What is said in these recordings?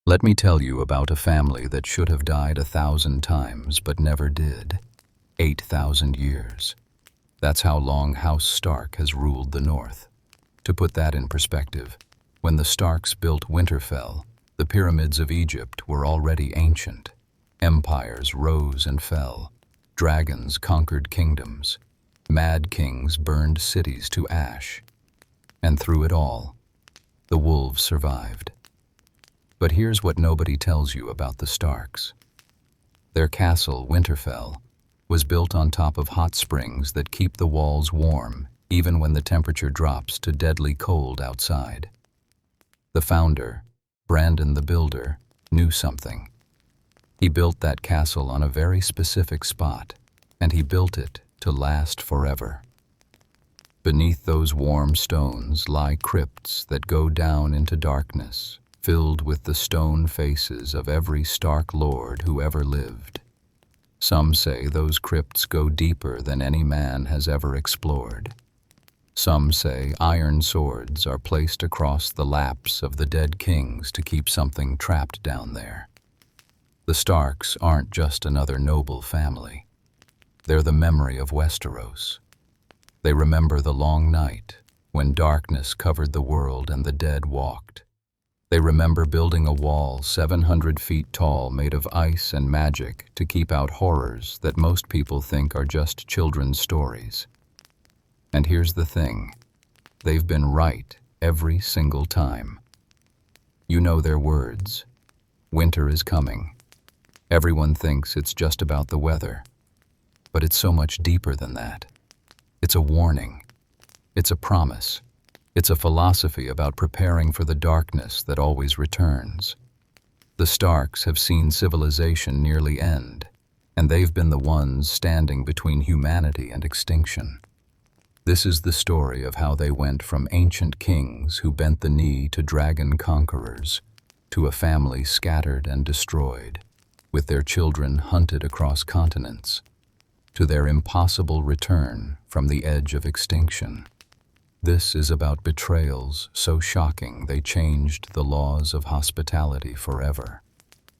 Let me tell you about a family that should have died 1,000 times but never did. 8,000 years. That's how long House Stark has ruled the North. To put that in perspective, when the Starks built Winterfell, the pyramids of Egypt were already ancient. Empires rose and fell. Dragons conquered kingdoms. Mad kings burned cities to ash. And through it all, the wolves survived. But here's what nobody tells you about the Starks. Their castle, Winterfell, was built on top of hot springs that keep the walls warm even when the temperature drops to deadly cold outside. The founder, Brandon the Builder, knew something. He built that castle on a very specific spot, and he built it to last forever. Beneath those warm stones lie crypts that go down into darkness, filled with the stone faces of every Stark lord who ever lived. Some say those crypts go deeper than any man has ever explored. Some say iron swords are placed across the laps of the dead kings to keep something trapped down there. The Starks aren't just another noble family. They're the memory of Westeros. They remember the long night when darkness covered the world and the dead walked. They remember building a wall 700 feet tall made of ice and magic to keep out horrors that most people think are just children's stories. And here's the thing, they've been right every single time. You know their words. Winter is coming. Everyone thinks it's just about the weather. But it's so much deeper than that. It's a warning. It's a promise. It's a philosophy about preparing for the darkness that always returns. The Starks have seen civilization nearly end, and they've been the ones standing between humanity and extinction. This is the story of how they went from ancient kings who bent the knee to dragon conquerors, to a family scattered and destroyed, with their children hunted across continents, to their impossible return from the edge of extinction. This is about betrayals so shocking they changed the laws of hospitality forever,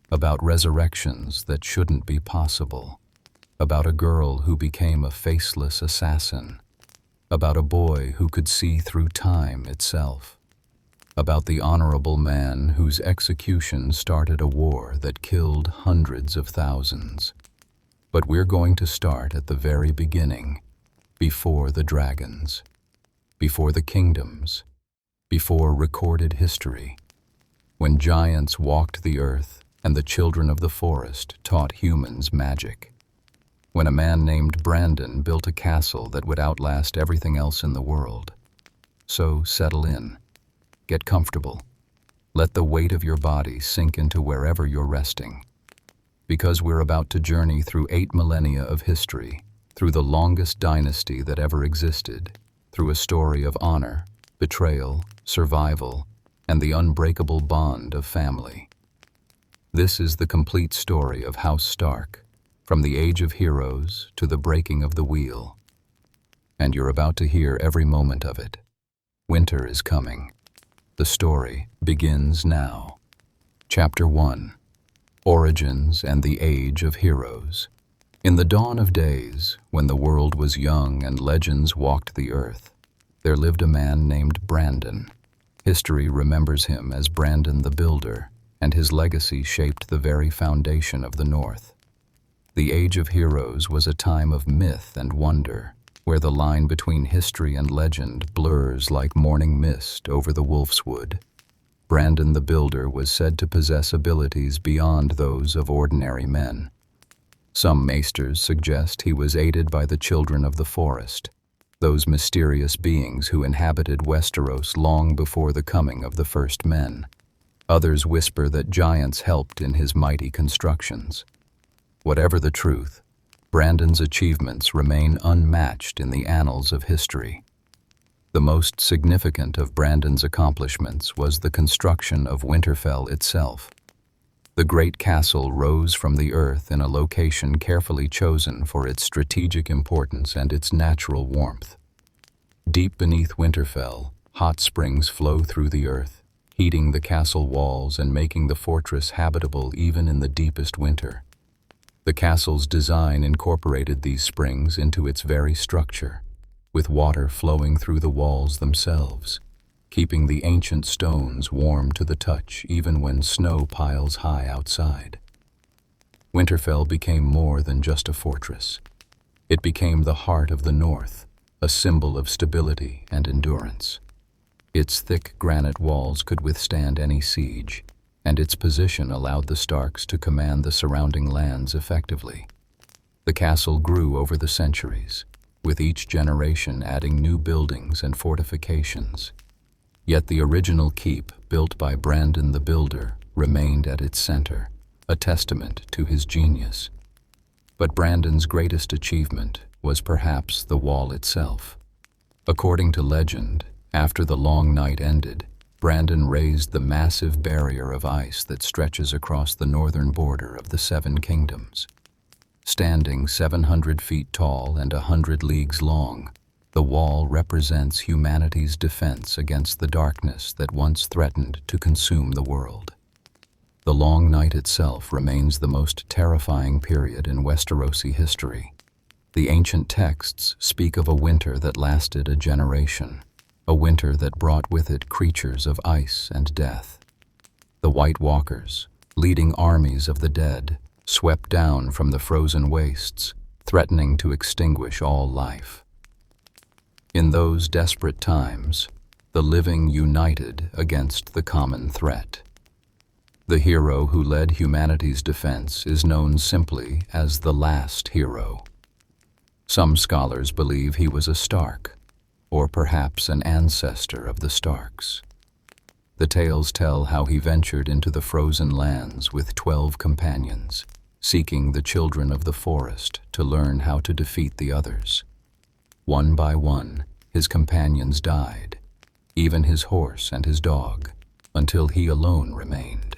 about resurrections that shouldn't be possible, about a girl who became a faceless assassin, about a boy who could see through time itself, about the honorable man whose execution started a war that killed hundreds of thousands. But we're going to start at the very beginning, before the dragons, before the kingdoms, before recorded history, when giants walked the earth and the children of the forest taught humans magic, when a man named Brandon built a castle that would outlast everything else in the world. So settle in, get comfortable, let the weight of your body sink into wherever you're resting, because we're about to journey through 8 millennia of history, through the longest dynasty that ever existed, through a story of honor, betrayal, survival, and the unbreakable bond of family. This is the complete story of House Stark, from the age of heroes to the breaking of the wheel. And you're about to hear every moment of it. Winter is coming. The story begins now. Chapter 1. Origins and the Age of Heroes. In the dawn of days, when the world was young and legends walked the earth, there lived a man named Brandon. History remembers him as Brandon the Builder, and his legacy shaped the very foundation of the North. The Age of Heroes was a time of myth and wonder, where the line between history and legend blurs like morning mist over the Wolf's Wood. Brandon the Builder was said to possess abilities beyond those of ordinary men. Some maesters suggest he was aided by the children of the forest, those mysterious beings who inhabited Westeros long before the coming of the first men. Others whisper that giants helped in his mighty constructions. Whatever the truth, Brandon's achievements remain unmatched in the annals of history. The most significant of Brandon's accomplishments was the construction of Winterfell itself. The great castle rose from the earth in a location carefully chosen for its strategic importance and its natural warmth. Deep beneath Winterfell, hot springs flow through the earth, heating the castle walls and making the fortress habitable even in the deepest winter. The castle's design incorporated these springs into its very structure, with water flowing through the walls themselves, keeping the ancient stones warm to the touch even when snow piles high outside. Winterfell became more than just a fortress. It became the heart of the North, a symbol of stability and endurance. Its thick granite walls could withstand any siege, and its position allowed the Starks to command the surrounding lands effectively. The castle grew over the centuries, with each generation adding new buildings and fortifications. Yet the original keep, built by Brandon the Builder, remained at its center, a testament to his genius. But Brandon's greatest achievement was perhaps the wall itself. According to legend, after the long night ended, Brandon raised the massive barrier of ice that stretches across the northern border of the Seven Kingdoms. Standing 700 feet tall and 100 leagues long, the wall represents humanity's defense against the darkness that once threatened to consume the world. The long night itself remains the most terrifying period in Westerosi history. The ancient texts speak of a winter that lasted a generation, a winter that brought with it creatures of ice and death. The White Walkers, leading armies of the dead, swept down from the frozen wastes, threatening to extinguish all life. In those desperate times, the living united against the common threat. The hero who led humanity's defense is known simply as the last hero. Some scholars believe he was a Stark, or perhaps an ancestor of the Starks. The tales tell how he ventured into the frozen lands with 12 companions, seeking the children of the forest to learn how to defeat the others. One by one, his companions died, even his horse and his dog, until he alone remained.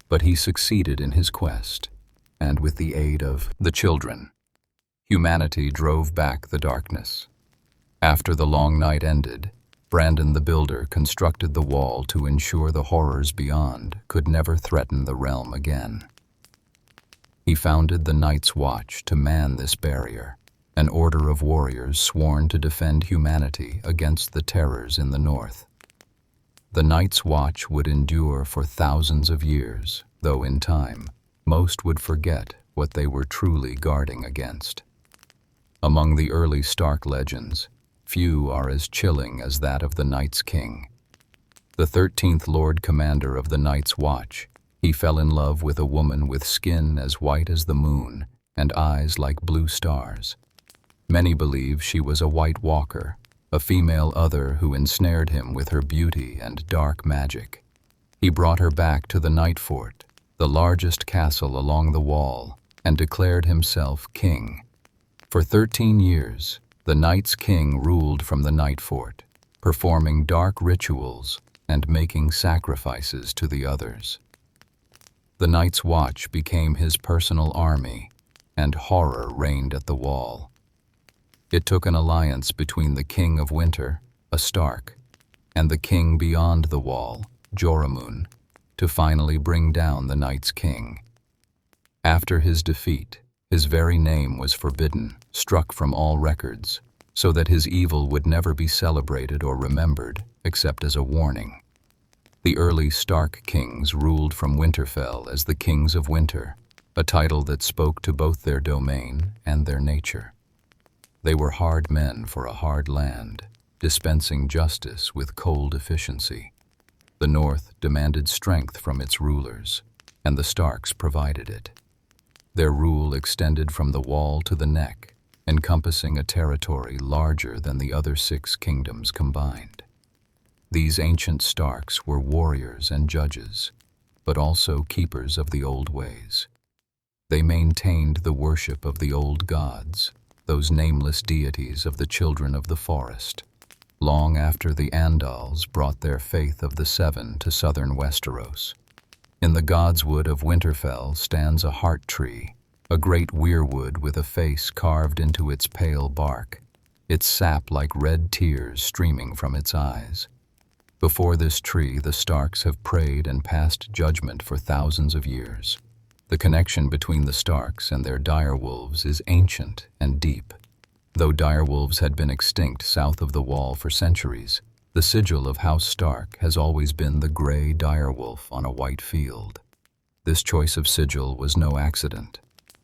But he succeeded in his quest, and with the aid of the children, humanity drove back the darkness. After the long night ended, Brandon the Builder constructed the wall to ensure the horrors beyond could never threaten the realm again. He founded the Night's Watch to man this barrier, an order of warriors sworn to defend humanity against the terrors in the north. The Night's Watch would endure for thousands of years, though in time, most would forget what they were truly guarding against. Among the early Stark legends, few are as chilling as that of the Night's King. The 13th Lord Commander of the Night's Watch, he fell in love with a woman with skin as white as the moon and eyes like blue stars. Many believe she was a White Walker, a female other who ensnared him with her beauty and dark magic. He brought her back to the Night Fort, the largest castle along the wall, and declared himself king. For 13 years, the Night's King ruled from the Night Fort, performing dark rituals and making sacrifices to the others. The Night's Watch became his personal army, and horror reigned at the wall. It took an alliance between the King of Winter, a Stark, and the king beyond the wall, Joramun, to finally bring down the Night's King. After his defeat, his very name was forbidden, struck from all records, so that his evil would never be celebrated or remembered except as a warning. The early Stark kings ruled from Winterfell as the Kings of Winter, a title that spoke to both their domain and their nature. They were hard men for a hard land, dispensing justice with cold efficiency. The North demanded strength from its rulers, and the Starks provided it. Their rule extended from the wall to the neck, encompassing a territory larger than the other 6 kingdoms combined. These ancient Starks were warriors and judges, but also keepers of the old ways. They maintained the worship of the old gods, those nameless deities of the children of the forest, long after the Andals brought their faith of the Seven to southern Westeros. In the Godswood of Winterfell stands a heart tree, a great weirwood with a face carved into its pale bark, its sap like red tears streaming from its eyes. Before this tree, the Starks have prayed and passed judgment for thousands of years. The connection between the Starks and their direwolves is ancient and deep. Though direwolves had been extinct south of the Wall for centuries, the sigil of House Stark has always been the gray direwolf on a white field. This choice of sigil was no accident.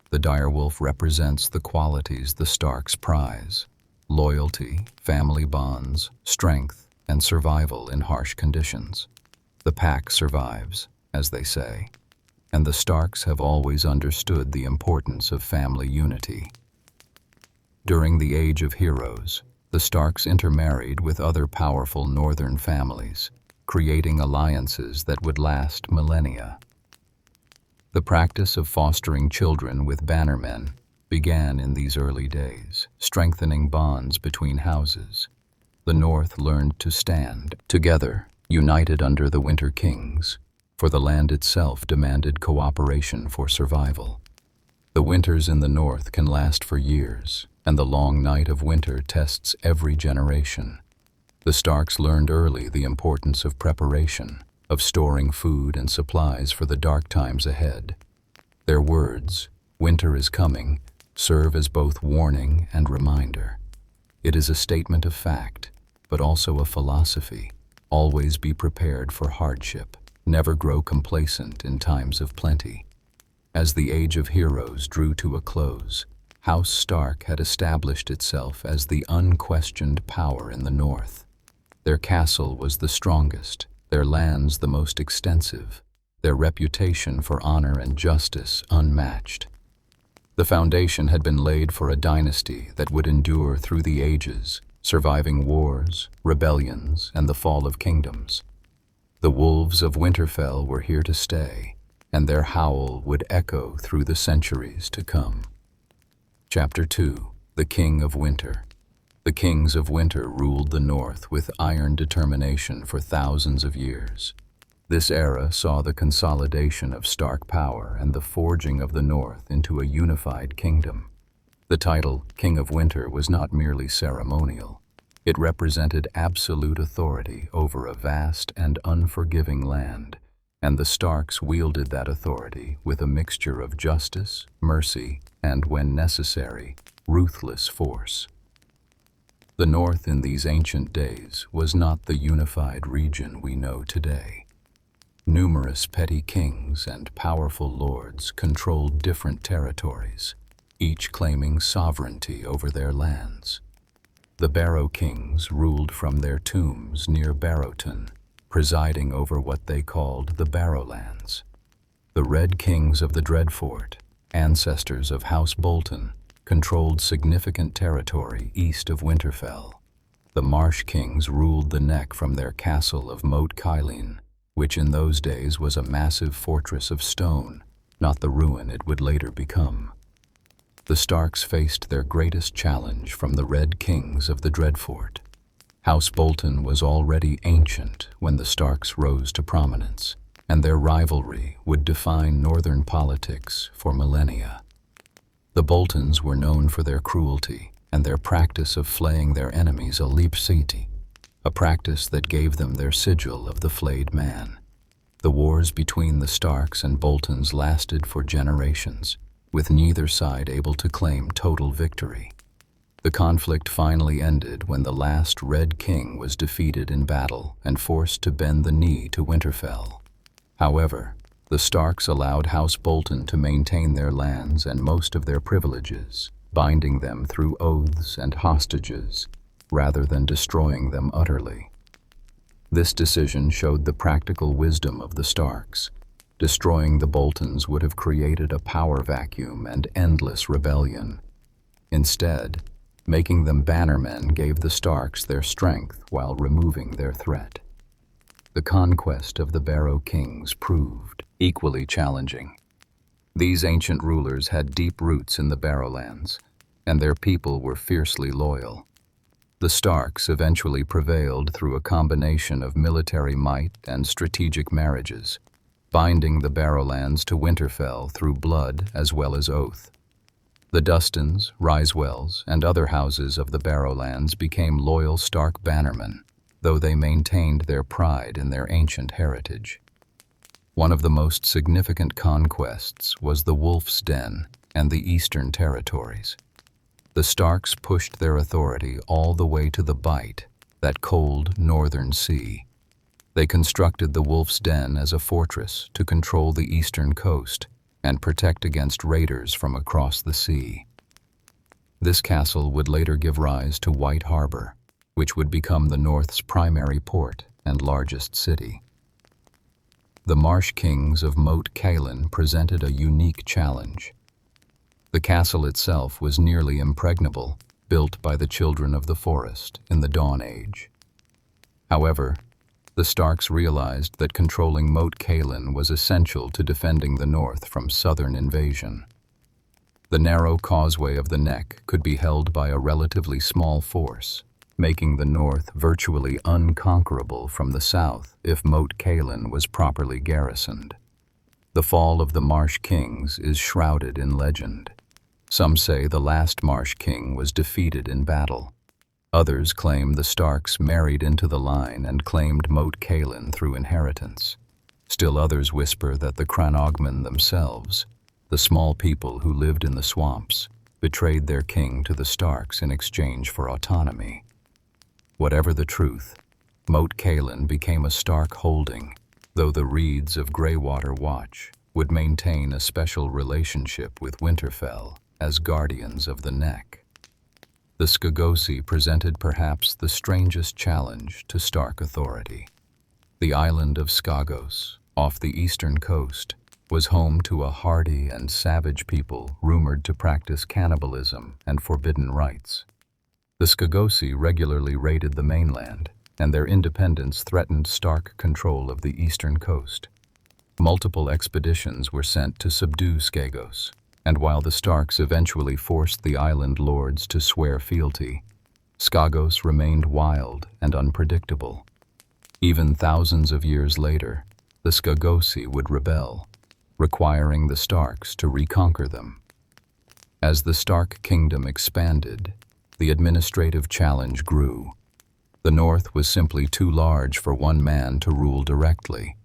The direwolf represents the qualities the Starks prize: loyalty, family bonds, strength, and survival in harsh conditions. The pack survives, as they say, and the Starks have always understood the importance of family unity. During the Age of Heroes, the Starks intermarried with other powerful northern families, creating alliances that would last millennia. The practice of fostering children with bannermen began in these early days, strengthening bonds between houses. The North learned to stand together, united under the Winter Kings, for the land itself demanded cooperation for survival. The winters in the North can last for years, and the long night of winter tests every generation. The Starks learned early the importance of preparation, of storing food and supplies for the dark times ahead. Their words, "Winter is coming," serve as both warning and reminder. It is a statement of fact, but also a philosophy. Always be prepared for hardship. Never grow complacent in times of plenty. As the Age of Heroes drew to a close, House Stark had established itself as the unquestioned power in the North. Their castle was the strongest, their lands the most extensive, their reputation for honor and justice unmatched. The foundation had been laid for a dynasty that would endure through the ages, surviving wars, rebellions, and the fall of kingdoms. The wolves of Winterfell were here to stay, and their howl would echo through the centuries to come. Chapter 2: The King of Winter. The Kings of Winter ruled the North with iron determination for thousands of years. This era saw the consolidation of Stark power and the forging of the North into a unified kingdom. The title, King of Winter, was not merely ceremonial. It represented absolute authority over a vast and unforgiving land, and the Starks wielded that authority with a mixture of justice, mercy, and, when necessary, ruthless force. The North in these ancient days was not the unified region we know today. Numerous petty kings and powerful lords controlled different territories, each claiming sovereignty over their lands. The Barrow Kings ruled from their tombs near Barrowton, presiding over what they called the Barrowlands. The Red Kings of the Dreadfort, ancestors of House Bolton, controlled significant territory east of Winterfell. The Marsh Kings ruled the Neck from their castle of Moat Cailin, which in those days was a massive fortress of stone, not the ruin it would later become. The Starks faced their greatest challenge from the Red Kings of the Dreadfort. House Bolton was already ancient when the Starks rose to prominence, and their rivalry would define northern politics for millennia. The Boltons were known for their cruelty and their practice of flaying their enemies a leapsiti, a practice that gave them their sigil of the flayed man. The wars between the Starks and Boltons lasted for generations, with neither side able to claim total victory. The conflict finally ended when the last Red King was defeated in battle and forced to bend the knee to Winterfell. However, the Starks allowed House Bolton to maintain their lands and most of their privileges, binding them through oaths and hostages, rather than destroying them utterly. This decision showed the practical wisdom of the Starks. Destroying the Boltons would have created a power vacuum and endless rebellion. Instead, making them bannermen gave the Starks their strength while removing their threat. The conquest of the Barrow Kings proved equally challenging. These ancient rulers had deep roots in the Barrowlands, and their people were fiercely loyal. The Starks eventually prevailed through a combination of military might and strategic marriages, binding the Barrowlands to Winterfell through blood as well as oath. The Dustons, Risewells, and other houses of the Barrowlands became loyal Stark bannermen, though they maintained their pride in their ancient heritage. One of the most significant conquests was the Wolf's Den and the Eastern Territories. The Starks pushed their authority all the way to the Bight, that cold northern sea. They constructed the Wolf's Den as a fortress to control the eastern coast and protect against raiders from across the sea. This castle would later give rise to White Harbor, which would become the North's primary port and largest city. The Marsh Kings of Moat Cailin presented a unique challenge. The castle itself was nearly impregnable, built by the Children of the Forest in the Dawn Age. However, the Starks realized that controlling Moat Cailin was essential to defending the North from southern invasion. The narrow causeway of the Neck could be held by a relatively small force, making the North virtually unconquerable from the south if Moat Cailin was properly garrisoned. The fall of the Marsh Kings is shrouded in legend. Some say the last Marsh King was defeated in battle. Others claim the Starks married into the line and claimed Moat Cailin through inheritance. Still others whisper that the Cranogmen themselves, the small people who lived in the swamps, betrayed their king to the Starks in exchange for autonomy. Whatever the truth, Moat Cailin became a Stark holding, though the Reeds of Greywater Watch would maintain a special relationship with Winterfell as guardians of the Neck. The Skagosi presented perhaps the strangest challenge to Stark authority. The island of Skagos, off the eastern coast, was home to a hardy and savage people rumored to practice cannibalism and forbidden rites. The Skagosi regularly raided the mainland, and their independence threatened Stark control of the eastern coast. Multiple expeditions were sent to subdue Skagos, and while the Starks eventually forced the island lords to swear fealty, Skagos remained wild and unpredictable. Even thousands of years later, the Skagosi would rebel, requiring the Starks to reconquer them. As the Stark kingdom expanded, the administrative challenge grew. The North was simply too large for one man to rule directly.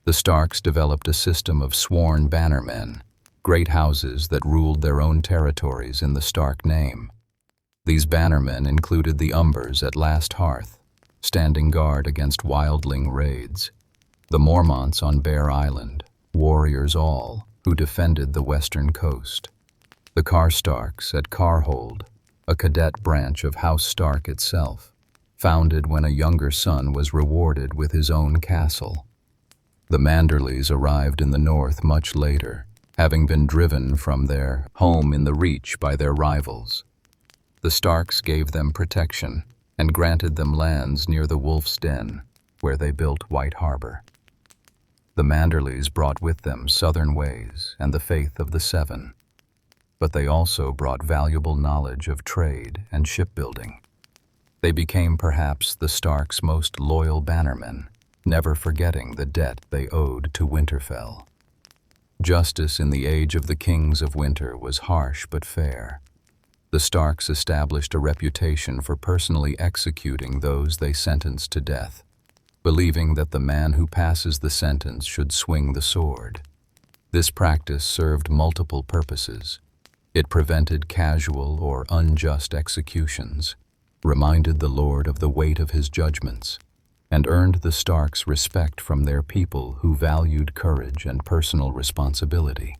The Starks developed a system of sworn bannermen, great houses that ruled their own territories in the Stark name. These bannermen included the Umbers at Last Hearth, standing guard against wildling raids, the Mormonts on Bear Island, warriors all, who defended the western coast, the Karstarks at Carhold, a cadet branch of House Stark itself, founded when a younger son was rewarded with his own castle. The Manderleys arrived in the north much later, having been driven from their home in the Reach by their rivals. The Starks gave them protection and granted them lands near the Wolf's Den, where they built White Harbor. The Manderleys brought with them southern ways and the faith of the Seven, but they also brought valuable knowledge of trade and shipbuilding. They became perhaps the Starks' most loyal bannermen, never forgetting the debt they owed to Winterfell. Justice in the age of the Kings of Winter was harsh but fair. The Starks established a reputation for personally executing those they sentenced to death, believing that the man who passes the sentence should swing the sword. This practice served multiple purposes. It prevented casual or unjust executions, reminded the Lord of the weight of his judgments, and earned the Starks respect from their people who valued courage and personal responsibility.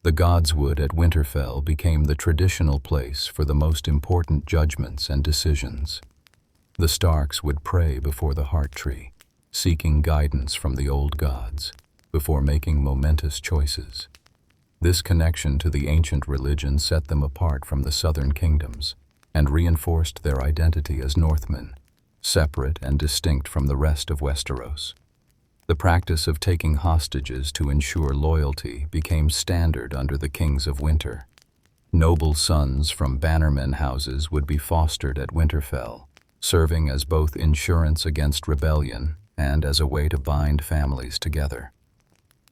The Godswood at Winterfell became the traditional place for the most important judgments and decisions. The Starks would pray before the Heart Tree, seeking guidance from the old gods, before making momentous choices. This connection to the ancient religion set them apart from the southern kingdoms and reinforced their identity as Northmen, separate and distinct from the rest of Westeros. The practice of taking hostages to ensure loyalty became standard under the Kings of Winter. Noble sons from bannermen houses would be fostered at Winterfell, serving as both insurance against rebellion and as a way to bind families together.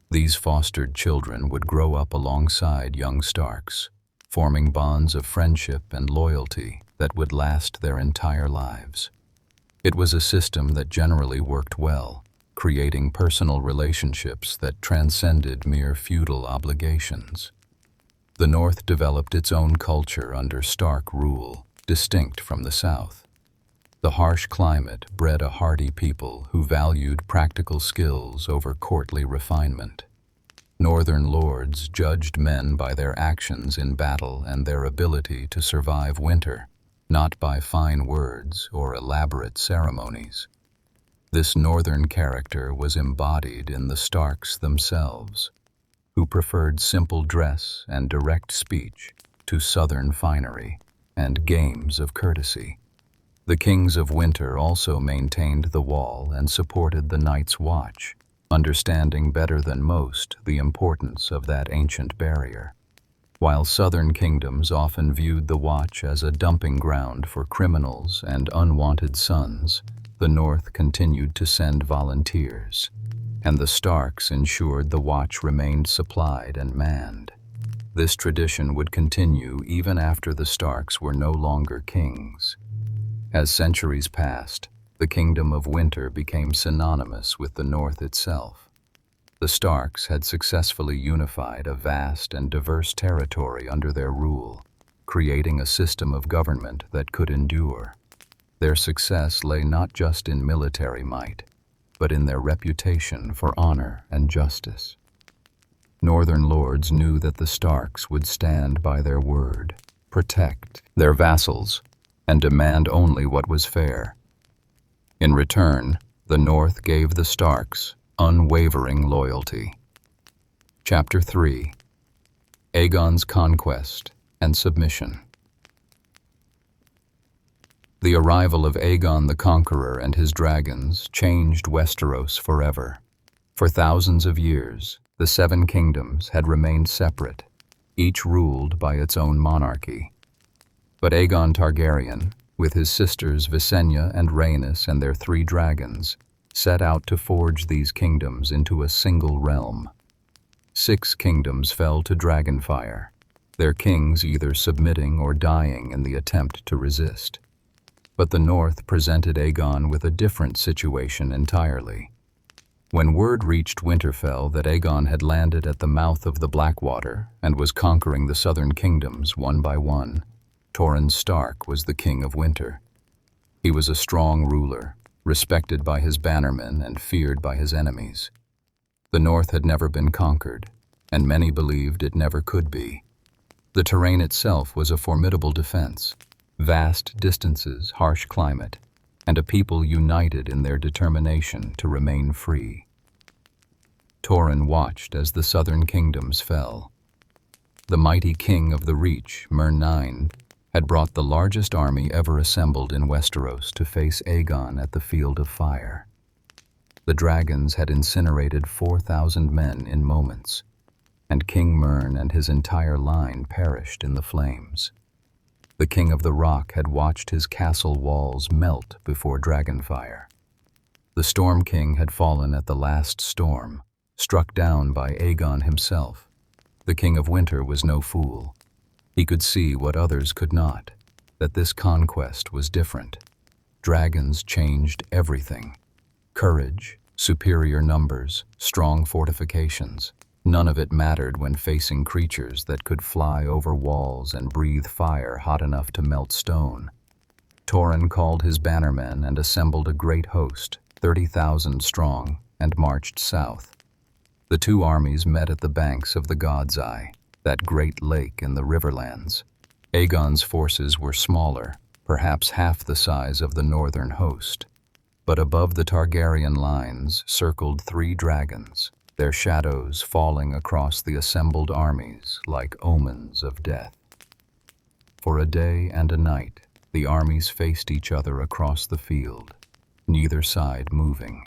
These fostered children would grow up alongside young Starks, forming bonds of friendship and loyalty that would last their entire lives. It was a system that generally worked well, creating personal relationships that transcended mere feudal obligations. The North developed its own culture under Stark rule, distinct from the South. The harsh climate bred a hardy people who valued practical skills over courtly refinement. Northern lords judged men by their actions in battle and their ability to survive winter, not by fine words or elaborate ceremonies. This northern character was embodied in the Starks themselves, who preferred simple dress and direct speech to southern finery and games of courtesy. The kings of winter also maintained the wall and supported the Night's Watch, understanding better than most the importance of that ancient barrier. While southern kingdoms often viewed the Watch as a dumping ground for criminals and unwanted sons, the North continued to send volunteers, and the Starks ensured the Watch remained supplied and manned. This tradition would continue even after the Starks were no longer kings. As centuries passed, the Kingdom of Winter became synonymous with the North itself. The Starks had successfully unified a vast and diverse territory under their rule, creating a system of government that could endure. Their success lay not just in military might, but in their reputation for honor and justice. Northern lords knew that the Starks would stand by their word, protect their vassals, and demand only what was fair. In return, the North gave the Starks unwavering loyalty. Chapter 3: Aegon's Conquest and Submission. The arrival of Aegon the Conqueror and his dragons changed Westeros forever. For thousands of years, the Seven Kingdoms had remained separate, each ruled by its own monarchy. But Aegon Targaryen, with his sisters Visenya and Rhaenys and their 3 dragons, set out to forge these kingdoms into a single realm. 6 kingdoms fell to dragonfire, their kings either submitting or dying in the attempt to resist. But the North presented Aegon with a different situation entirely. When word reached Winterfell that Aegon had landed at the mouth of the Blackwater and was conquering the southern kingdoms one by one, Torrhen Stark was the King of Winter. He was a strong ruler, respected by his bannermen and feared by his enemies. The North had never been conquered, and many believed it never could be. The terrain itself was a formidable defense: vast distances, harsh climate, and a people united in their determination to remain free. Torrhen watched as the southern kingdoms fell. The mighty king of the Reach, Myrnine, had brought the largest army ever assembled in Westeros to face Aegon at the Field of Fire. The dragons had incinerated 4,000 men in moments, and King Myrn and his entire line perished in the flames. The King of the Rock had watched his castle walls melt before dragonfire. The Storm King had fallen at the last storm, struck down by Aegon himself. The King of Winter was no fool. He could see what others could not, that this conquest was different. Dragons changed everything. Courage, superior numbers, strong fortifications. None of it mattered when facing creatures that could fly over walls and breathe fire hot enough to melt stone. Torrhen called his bannermen and assembled a great host, 30,000 strong, and marched south. The 2 armies met at the banks of the God's Eye, that great lake in the Riverlands. Aegon's forces were smaller, perhaps half the size of the northern host. But above the Targaryen lines circled 3 dragons, their shadows falling across the assembled armies like omens of death. For a day and a night, the armies faced each other across the field, neither side moving.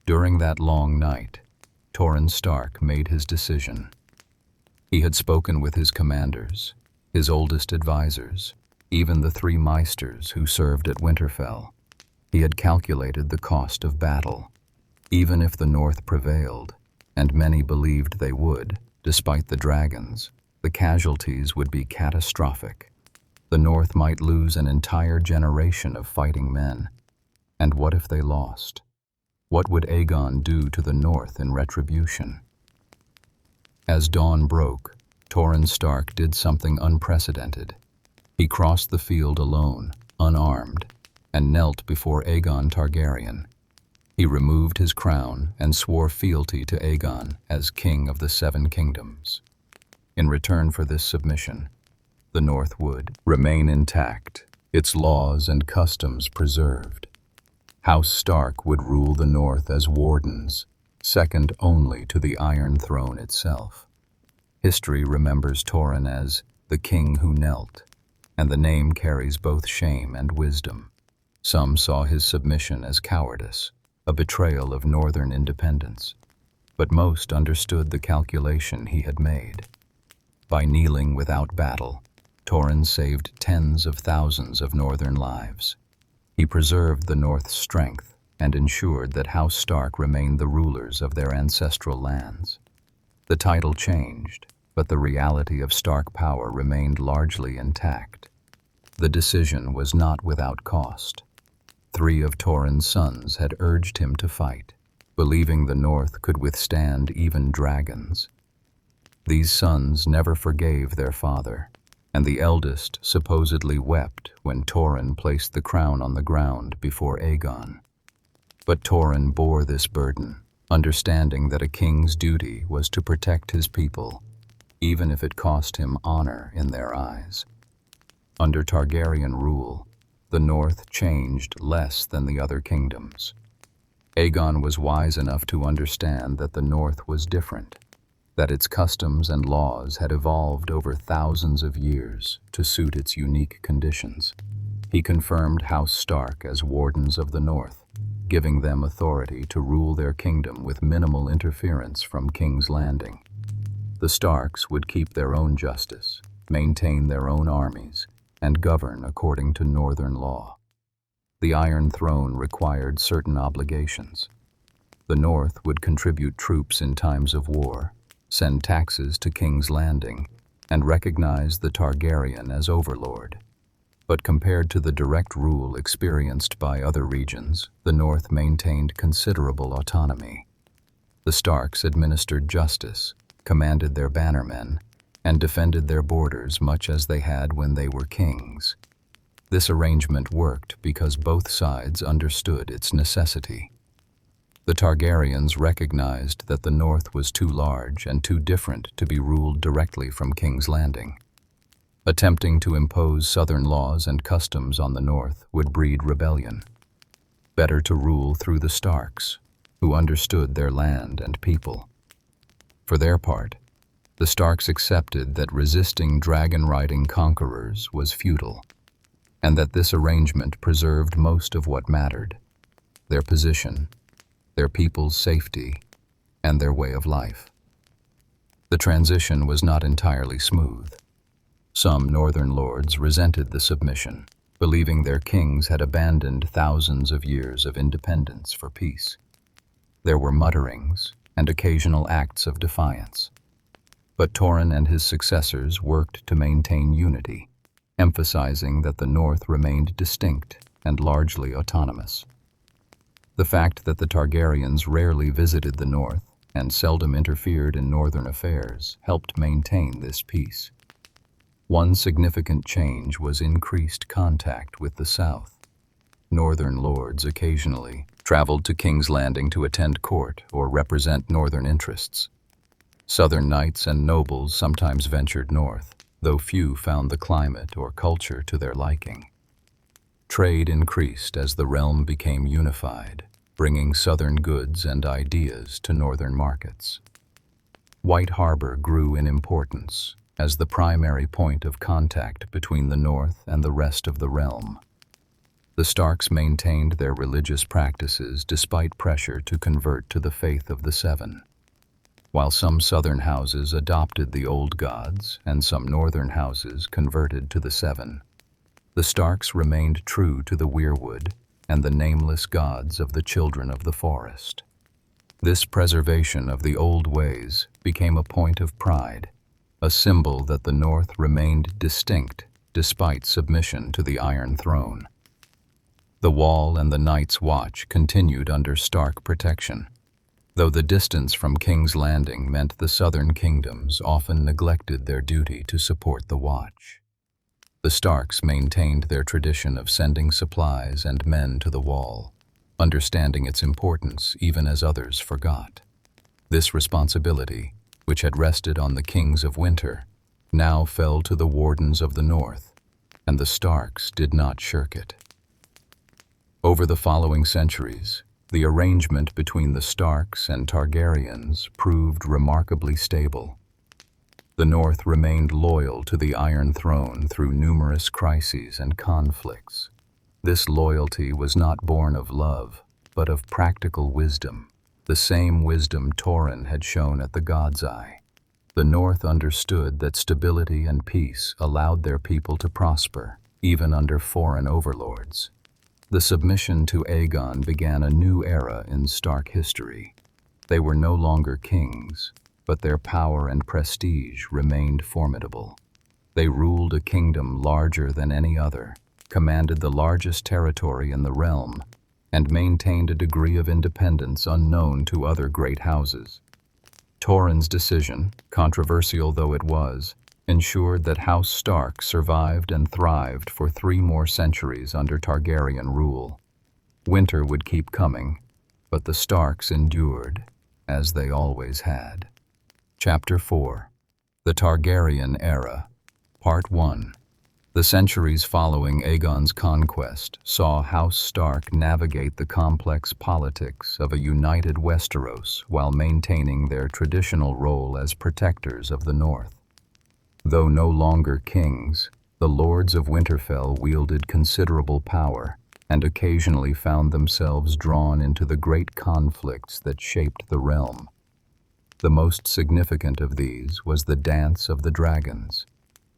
During that long night, Torrhen Stark made his decision. He had spoken with his commanders, his oldest advisors, even the 3 maesters who served at Winterfell. He had calculated the cost of battle. Even if the North prevailed, and many believed they would, despite the dragons, the casualties would be catastrophic. The North might lose an entire generation of fighting men, And what if they lost? What would Aegon do to the north in retribution? As dawn broke, Torrhen Stark did something unprecedented. He crossed the field alone, unarmed, and knelt before Aegon Targaryen. He removed his crown and swore fealty to Aegon as King of the Seven Kingdoms. In return for this submission, the North would remain intact, its laws and customs preserved. House Stark would rule the North as wardens, second only to the Iron Throne itself. History remembers Torrhen as the king who knelt, and the name carries both shame and wisdom. Some saw his submission as cowardice, a betrayal of northern independence, but most understood the calculation he had made. By kneeling without battle, Torrhen saved tens of thousands of northern lives. He preserved the North's strength and ensured that House Stark remained the rulers of their ancestral lands. The title changed, but the reality of Stark power remained largely intact. The decision was not without cost. 3 of Torrhen's sons had urged him to fight, believing the North could withstand even dragons. These sons never forgave their father, and the eldest supposedly wept when Torrhen placed the crown on the ground before Aegon. But Torrhen bore this burden, understanding that a king's duty was to protect his people, even if it cost him honor in their eyes. Under Targaryen rule, the North changed less than the other kingdoms. Aegon was wise enough to understand that the North was different, that its customs and laws had evolved over thousands of years to suit its unique conditions. He confirmed House Stark as wardens of the North, giving them authority to rule their kingdom with minimal interference from King's Landing. The Starks would keep their own justice, maintain their own armies, and govern according to northern law. The Iron Throne required certain obligations. The North would contribute troops in times of war, send taxes to King's Landing, and recognize the Targaryen as overlord. But compared to the direct rule experienced by other regions, the North maintained considerable autonomy. The Starks administered justice, commanded their bannermen, and defended their borders much as they had when they were kings. This arrangement worked because both sides understood its necessity. The Targaryens recognized that the North was too large and too different to be ruled directly from King's Landing. Attempting to impose southern laws and customs on the North would breed rebellion. Better to rule through the Starks, who understood their land and people. For their part, the Starks accepted that resisting dragon-riding conquerors was futile, and that this arrangement preserved most of what mattered: their position, their people's safety, and their way of life. The transition was not entirely smooth. Some northern lords resented the submission, believing their kings had abandoned thousands of years of independence for peace. There were mutterings and occasional acts of defiance. But Torrhen and his successors worked to maintain unity, emphasizing that the North remained distinct and largely autonomous. The fact that the Targaryens rarely visited the North and seldom interfered in northern affairs helped maintain this peace. One significant change was increased contact with the South. Northern lords occasionally traveled to King's Landing to attend court or represent northern interests. Southern knights and nobles sometimes ventured north, though few found the climate or culture to their liking. Trade increased as the realm became unified, bringing southern goods and ideas to northern markets. White Harbor grew in importance as the primary point of contact between the North and the rest of the realm. The Starks maintained their religious practices despite pressure to convert to the faith of the Seven. While some southern houses adopted the old gods and some northern houses converted to the Seven, the Starks remained true to the weirwood and the nameless gods of the children of the forest. This preservation of the old ways became a point of pride, a symbol that the North remained distinct despite submission to the Iron Throne. The Wall and the Night's Watch continued under Stark protection, though the distance from King's Landing meant the southern kingdoms often neglected their duty to support the Watch. The Starks maintained their tradition of sending supplies and men to the Wall, understanding its importance even as others forgot. This responsibility, which had rested on the Kings of Winter, now fell to the Wardens of the North, and the Starks did not shirk it. Over the following centuries, the arrangement between the Starks and Targaryens proved remarkably stable. The North remained loyal to the Iron Throne through numerous crises and conflicts. This loyalty was not born of love, but of practical wisdom, the same wisdom Torrhen had shown at the God's Eye. The North understood that stability and peace allowed their people to prosper, even under foreign overlords. The submission to Aegon began a new era in Stark history. They were no longer kings, but their power and prestige remained formidable. They ruled a kingdom larger than any other, commanded the largest territory in the realm, and maintained a degree of independence unknown to other great houses. Torrhen's decision, controversial though it was, ensured that House Stark survived and thrived for 3 more centuries under Targaryen rule. Winter would keep coming, but the Starks endured, as they always had. Chapter 4. The Targaryen Era. Part 1. The centuries following Aegon's conquest saw House Stark navigate the complex politics of a united Westeros while maintaining their traditional role as protectors of the North. Though no longer kings, the Lords of Winterfell wielded considerable power and occasionally found themselves drawn into the great conflicts that shaped the realm. The most significant of these was the Dance of the Dragons,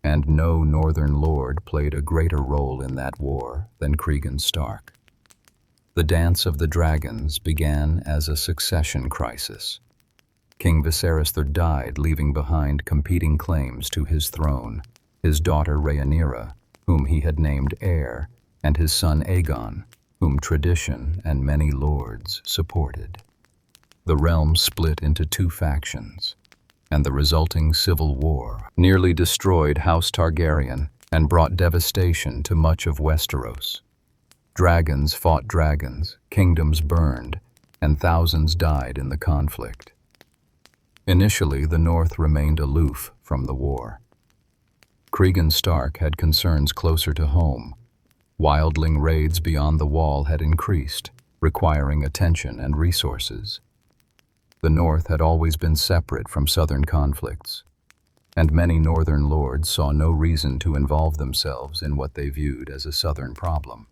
and no northern lord played a greater role in that war than Cregan Stark. The Dance of the Dragons began as a succession crisis. King Viserys III died, leaving behind competing claims to his throne, his daughter Rhaenyra, whom he had named heir, and his son Aegon, whom tradition and many lords supported. The realm split into 2 factions, and the resulting civil war nearly destroyed House Targaryen and brought devastation to much of Westeros. Dragons fought dragons, kingdoms burned, and thousands died in the conflict. Initially, the North remained aloof from the war. Cregan Stark had concerns closer to home. Wildling raids beyond the Wall had increased, requiring attention and resources. The North had always been separate from southern conflicts, and many northern lords saw no reason to involve themselves in what they viewed as a southern problem.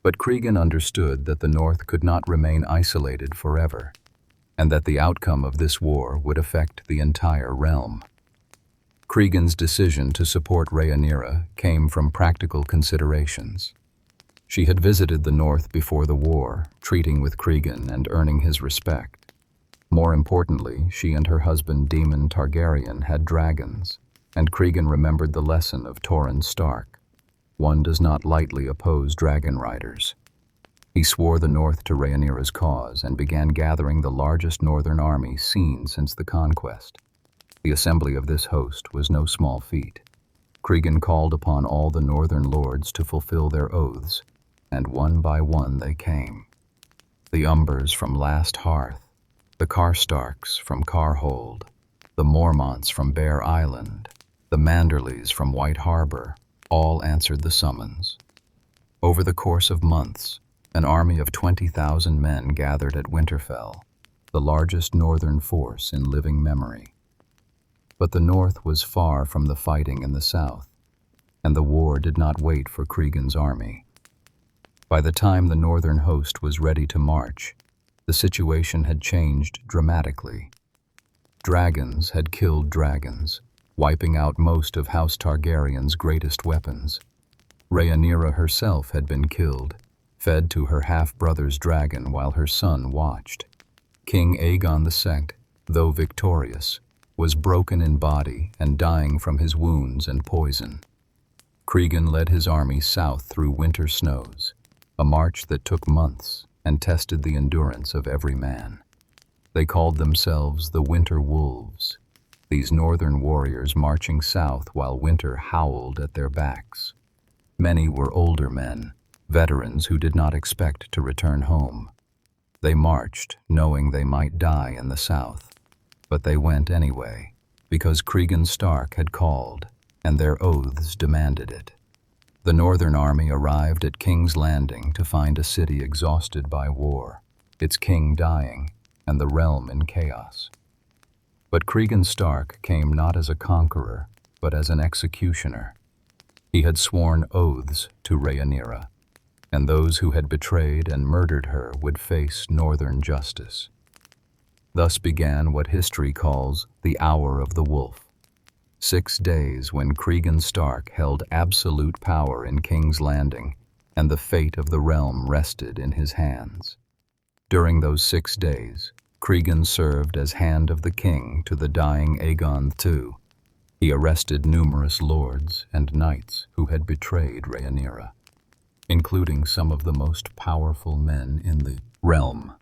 But Cregan understood that the North could not remain isolated forever, and that the outcome of this war would affect the entire realm. Cregan's decision to support Rhaenyra came from practical considerations. She had visited the North before the war, treating with Cregan and earning his respect. More importantly, she and her husband Daemon Targaryen had dragons, and Cregan remembered the lesson of Torrhen Stark. One does not lightly oppose dragon riders. He swore the North to Rhaenyra's cause and began gathering the largest northern army seen since the Conquest. The assembly of this host was no small feat. Cregan called upon all the northern lords to fulfill their oaths, and one by one they came. The Umbers from Last Hearth, the Karstarks from Carhold, the Mormonts from Bear Island, the Manderleys from White Harbor, all answered the summons. Over the course of months, an army of 20,000 men gathered at Winterfell, the largest northern force in living memory. But the North was far from the fighting in the South, and the war did not wait for Cregan's army. By the time the northern host was ready to march, the situation had changed dramatically. Dragons had killed dragons, wiping out most of House Targaryen's greatest weapons. Rhaenyra herself had been killed, fed to her half-brother's dragon while her son watched. King Aegon II, though victorious, was broken in body and dying from his wounds and poison. Cregan led his army south through winter snows, a march that took months and tested the endurance of every man. They called themselves the Winter Wolves, these northern warriors marching south while winter howled at their backs. Many were older men, veterans who did not expect to return home. They marched, knowing they might die in the south, but they went anyway, because Cregan Stark had called, and their oaths demanded it. The northern army arrived at King's Landing to find a city exhausted by war, its king dying, and the realm in chaos. But Cregan Stark came not as a conqueror, but as an executioner. He had sworn oaths to Rhaenyra, and those who had betrayed and murdered her would face northern justice. Thus began what history calls the Hour of the Wolf. 6 days when Cregan Stark held absolute power in King's Landing, and the fate of the realm rested in his hands. During those 6 days, Cregan served as Hand of the King to the dying Aegon II. He arrested numerous lords and knights who had betrayed Rhaenyra, including some of the most powerful men in the realm.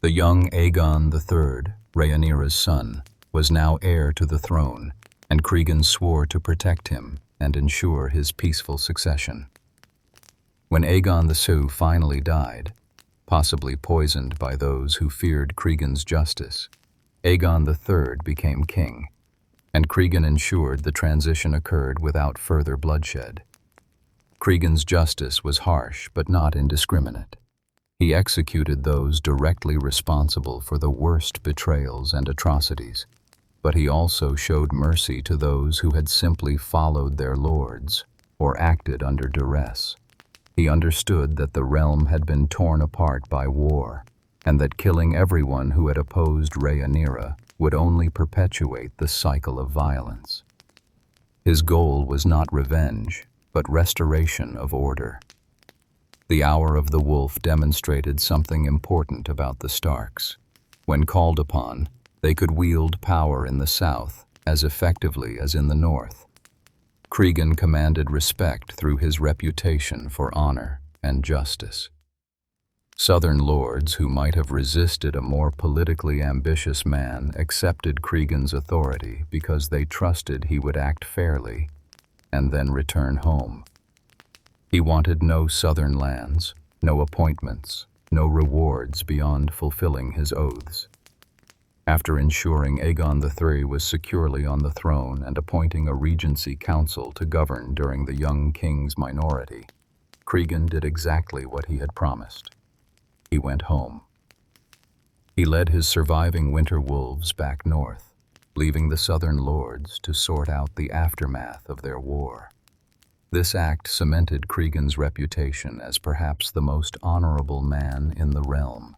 The young Aegon III, Rhaenyra's son, was now heir to the throne, and Cregan swore to protect him and ensure his peaceful succession. When Aegon II finally died, possibly poisoned by those who feared Cregan's justice, Aegon III became king, and Cregan ensured the transition occurred without further bloodshed. Cregan's justice was harsh but not indiscriminate. He executed those directly responsible for the worst betrayals and atrocities, but he also showed mercy to those who had simply followed their lords or acted under duress. He understood that the realm had been torn apart by war, and that killing everyone who had opposed Rhaenyra would only perpetuate the cycle of violence. His goal was not revenge, but restoration of order. The Hour of the Wolf demonstrated something important about the Starks. When called upon, they could wield power in the south as effectively as in the north. Cregan commanded respect through his reputation for honor and justice. Southern lords who might have resisted a more politically ambitious man accepted Cregan's authority because they trusted he would act fairly and then return home. He wanted no southern lands, no appointments, no rewards beyond fulfilling his oaths. After ensuring Aegon III was securely on the throne and appointing a regency council to govern during the young king's minority, Cregan did exactly what he had promised. He went home. He led his surviving winter wolves back north, leaving the southern lords to sort out the aftermath of their war. This act cemented Cregan's reputation as perhaps the most honorable man in the realm.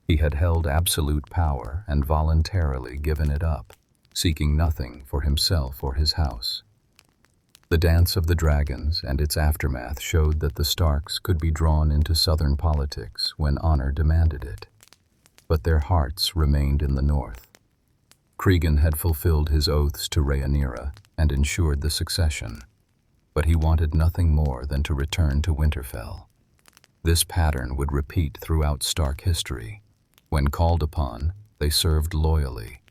He had held absolute power and voluntarily given it up, seeking nothing for himself or his house. The Dance of the Dragons and its aftermath showed that the Starks could be drawn into southern politics when honor demanded it, but their hearts remained in the north. Cregan had fulfilled his oaths to Rhaenyra and ensured the succession, but he wanted nothing more than to return to Winterfell. This pattern would repeat throughout Stark history. When called upon, they served loyally,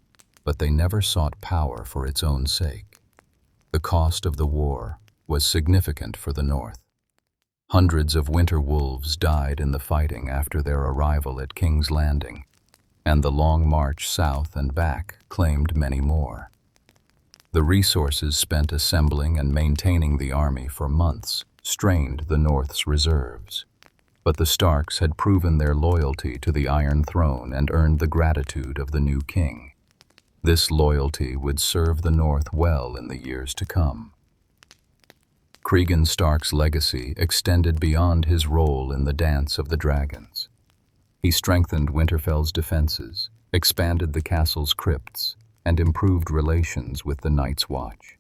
but they never sought power for its own sake. The cost of the war was significant for the North. Hundreds of winter wolves died in the fighting after their arrival at King's Landing, and the long march south and back claimed many more. The resources spent assembling and maintaining the army for months strained the North's reserves. But the Starks had proven their loyalty to the Iron Throne and earned the gratitude of the new king. This loyalty would serve the North well in the years to come. Cregan Stark's legacy extended beyond his role in the Dance of the Dragons. He strengthened Winterfell's defenses, expanded the castle's crypts, and improved relations with the Night's Watch.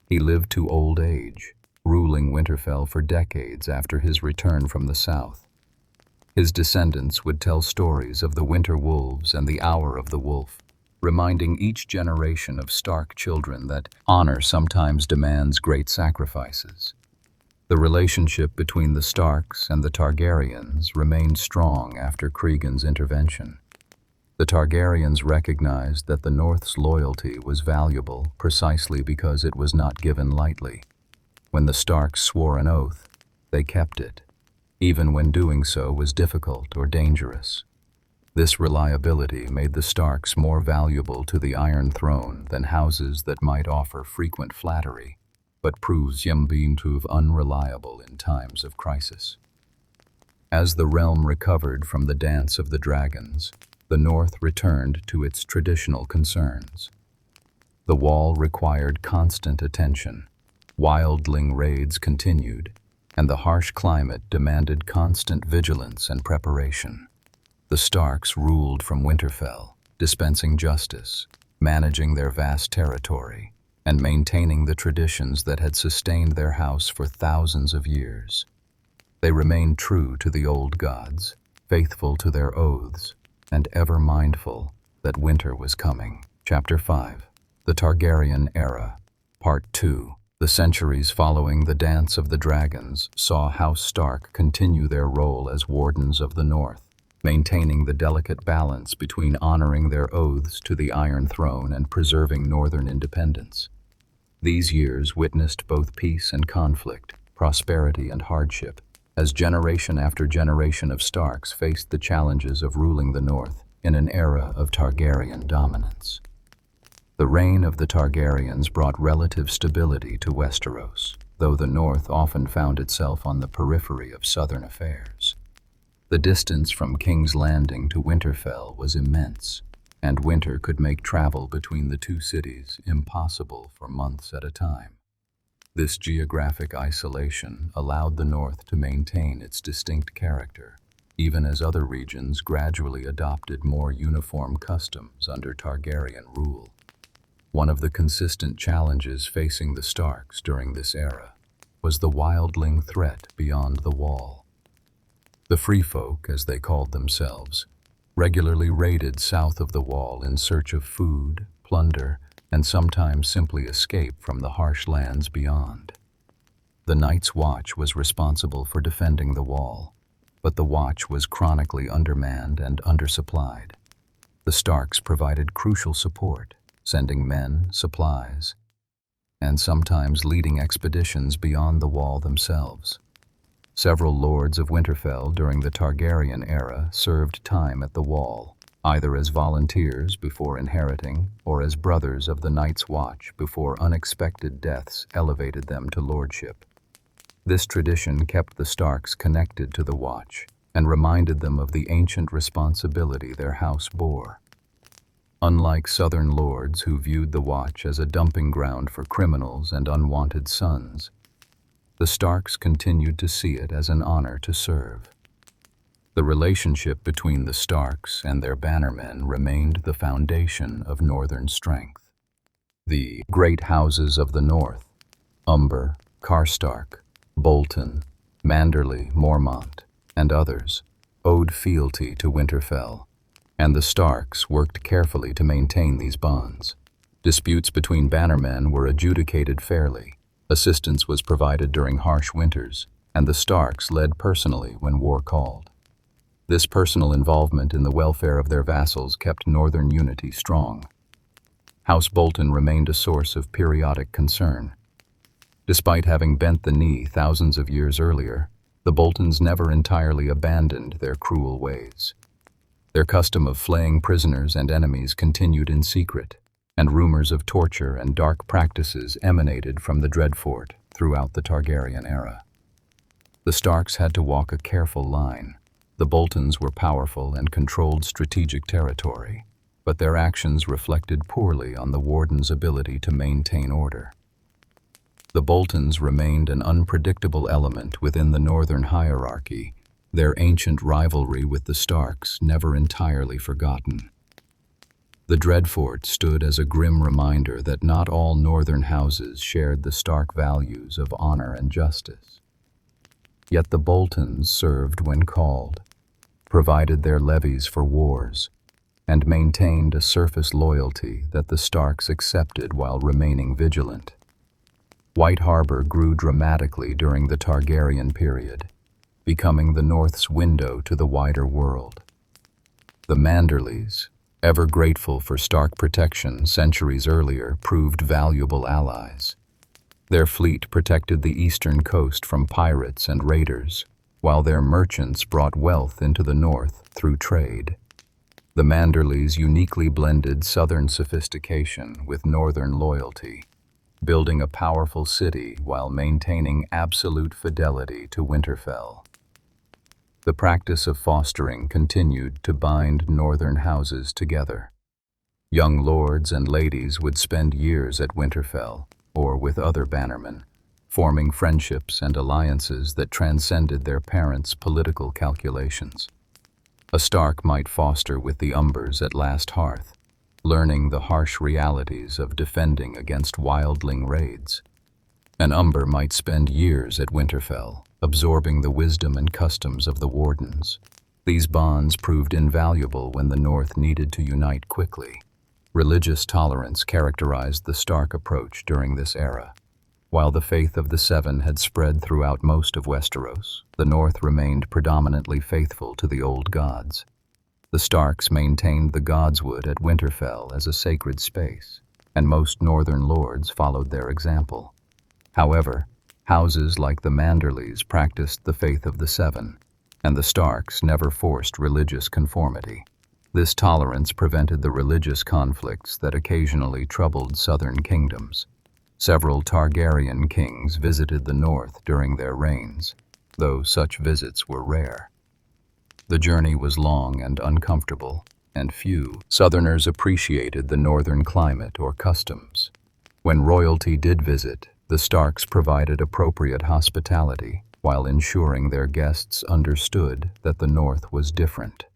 He lived to old age, ruling Winterfell for decades after his return from the south. His descendants would tell stories of the winter wolves and the Hour of the Wolf, reminding each generation of Stark children that honor sometimes demands great sacrifices. The relationship between the Starks and the Targaryens remained strong after Cregan's intervention. The Targaryens recognized that the North's loyalty was valuable precisely because it was not given lightly. When the Starks swore an oath, they kept it, even when doing so was difficult or dangerous. This reliability made the Starks more valuable to the Iron Throne than houses that might offer frequent flattery, but proves to unreliable in times of crisis. As the realm recovered from the Dance of the Dragons, the North returned to its traditional concerns. The Wall required constant attention, wildling raids continued, and the harsh climate demanded constant vigilance and preparation. The Starks ruled from Winterfell, dispensing justice, managing their vast territory, and maintaining the traditions that had sustained their house for thousands of years. They remained true to the old gods, faithful to their oaths, and ever mindful that winter was coming. Chapter 5. The Targaryen Era. Part 2. The centuries following the Dance of the Dragons saw House Stark continue their role as wardens of the North, maintaining the delicate balance between honoring their oaths to the Iron Throne and preserving northern independence. These years witnessed both peace and conflict, prosperity and hardship, as generation after generation of Starks faced the challenges of ruling the North in an era of Targaryen dominance. The reign of the Targaryens brought relative stability to Westeros, though the North often found itself on the periphery of southern affairs. The distance from King's Landing to Winterfell was immense, and winter could make travel between the two cities impossible for months at a time. This geographic isolation allowed the North to maintain its distinct character, even as other regions gradually adopted more uniform customs under Targaryen rule. One of the consistent challenges facing the Starks during this era was the wildling threat beyond the Wall. The Free Folk, as they called themselves, regularly raided south of the Wall in search of food, plunder, and sometimes simply escape from the harsh lands beyond. The Night's Watch was responsible for defending the Wall, but the Watch was chronically undermanned and undersupplied. The Starks provided crucial support, sending men, supplies, and sometimes leading expeditions beyond the Wall themselves. Several lords of Winterfell during the Targaryen era served time at the Wall, either as volunteers before inheriting or as brothers of the Night's Watch before unexpected deaths elevated them to lordship. This tradition kept the Starks connected to the Watch and reminded them of the ancient responsibility their house bore. Unlike southern lords who viewed the Watch as a dumping ground for criminals and unwanted sons, the Starks continued to see it as an honor to serve. The relationship between the Starks and their bannermen remained the foundation of northern strength. The great houses of the North, Umber, Karstark, Bolton, Manderley, Mormont, and others, owed fealty to Winterfell, and the Starks worked carefully to maintain these bonds. Disputes between bannermen were adjudicated fairly, assistance was provided during harsh winters, and the Starks led personally when war called. This personal involvement in the welfare of their vassals kept northern unity strong. House Bolton remained a source of periodic concern. Despite having bent the knee thousands of years earlier, the Boltons never entirely abandoned their cruel ways. Their custom of flaying prisoners and enemies continued in secret, and rumors of torture and dark practices emanated from the Dreadfort throughout the Targaryen era. The Starks had to walk a careful line. The Boltons were powerful and controlled strategic territory, but their actions reflected poorly on the Warden's ability to maintain order. The Boltons remained an unpredictable element within the northern hierarchy, their ancient rivalry with the Starks never entirely forgotten. The Dreadfort stood as a grim reminder that not all northern houses shared the Stark values of honor and justice. Yet the Boltons served when called, provided their levies for wars, and maintained a surface loyalty that the Starks accepted while remaining vigilant. White Harbor grew dramatically during the Targaryen period, becoming the North's window to the wider world. The Manderleys, ever grateful for Stark protection centuries earlier, proved valuable allies. Their fleet protected the eastern coast from pirates and raiders, while their merchants brought wealth into the north through trade. The Manderleys uniquely blended southern sophistication with northern loyalty, building a powerful city while maintaining absolute fidelity to Winterfell. The practice of fostering continued to bind northern houses together. Young lords and ladies would spend years at Winterfell, or with other bannermen, forming friendships and alliances that transcended their parents' political calculations. A Stark might foster with the Umbers at Last Hearth, learning the harsh realities of defending against wildling raids. An Umber might spend years at Winterfell, absorbing the wisdom and customs of the Wardens. These bonds proved invaluable when the North needed to unite quickly. Religious tolerance characterized the Stark approach during this era. While the faith of the Seven had spread throughout most of Westeros, the North remained predominantly faithful to the old gods. The Starks maintained the Godswood at Winterfell as a sacred space, and most northern lords followed their example. However, houses like the Manderleys practiced the faith of the Seven, and the Starks never forced religious conformity. This tolerance prevented the religious conflicts that occasionally troubled southern kingdoms. Several Targaryen kings visited the north during their reigns, though such visits were rare. The journey was long and uncomfortable, and few Southerners appreciated the northern climate or customs. When royalty did visit, the Starks provided appropriate hospitality while ensuring their guests understood that the North was different.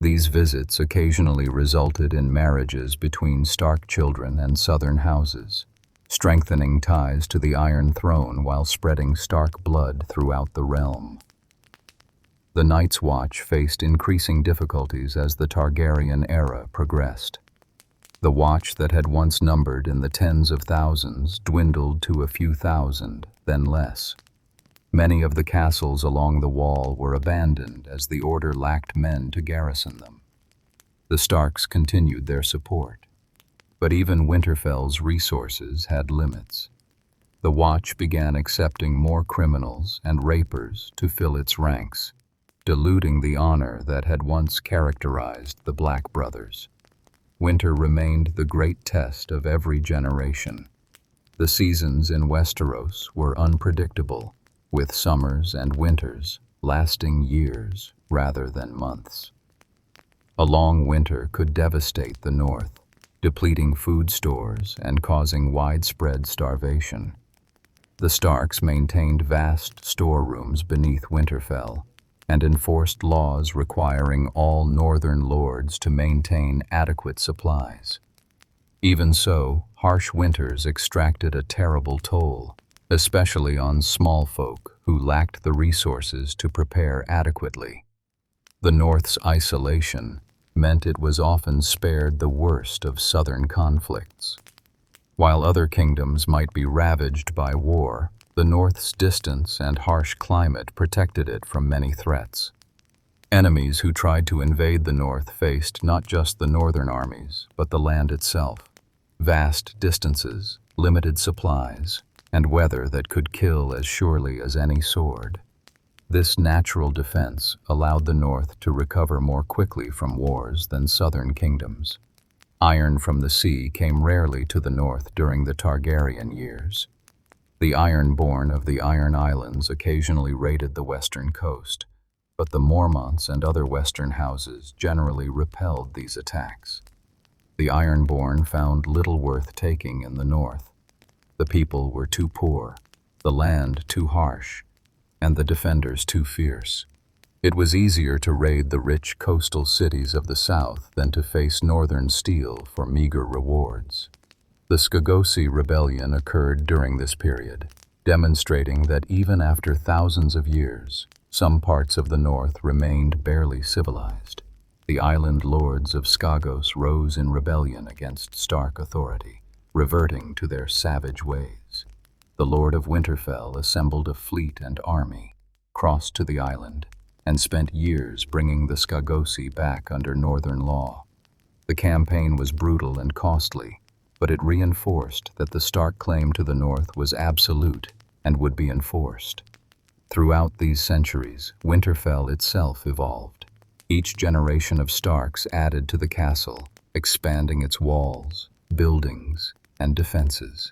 These visits occasionally resulted in marriages between Stark children and Southern houses, strengthening ties to the Iron Throne while spreading Stark blood throughout the realm. The Night's Watch faced increasing difficulties as the Targaryen era progressed. The Watch that had once numbered in the tens of thousands dwindled to a few thousand, then less. Many of the castles along the Wall were abandoned as the Order lacked men to garrison them. The Starks continued their support, but even Winterfell's resources had limits. The Watch began accepting more criminals and rapers to fill its ranks, diluting the honor that had once characterized the Black Brothers. Winter remained the great test of every generation. The seasons in Westeros were unpredictable, with summers and winters lasting years rather than months. A long winter could devastate the north, depleting food stores and causing widespread starvation. The Starks maintained vast storerooms beneath Winterfell and enforced laws requiring all northern lords to maintain adequate supplies. Even so, harsh winters extracted a terrible toll, especially on small folk who lacked the resources to prepare adequately. The North's isolation meant it was often spared the worst of southern conflicts. While other kingdoms might be ravaged by war, the North's distance and harsh climate protected it from many threats. Enemies who tried to invade the North faced not just the northern armies, but the land itself. Vast distances, limited supplies, and weather that could kill as surely as any sword. This natural defense allowed the North to recover more quickly from wars than southern kingdoms. Iron from the sea came rarely to the North during the Targaryen years. The Ironborn of the Iron Islands occasionally raided the western coast, but the Mormonts and other western houses generally repelled these attacks. The Ironborn found little worth taking in the North. The people were too poor, the land too harsh, and the defenders too fierce. It was easier to raid the rich coastal cities of the South than to face northern steel for meager rewards. The Skagosi Rebellion occurred during this period, demonstrating that even after thousands of years, some parts of the North remained barely civilized. The island lords of Skagos rose in rebellion against Stark authority, reverting to their savage ways. The Lord of Winterfell assembled a fleet and army, crossed to the island, and spent years bringing the Skagosi back under northern law. The campaign was brutal and costly, but it reinforced that the Stark claim to the north was absolute and would be enforced. Throughout these centuries, Winterfell itself evolved. Each generation of Starks added to the castle, expanding its walls, buildings, and defenses.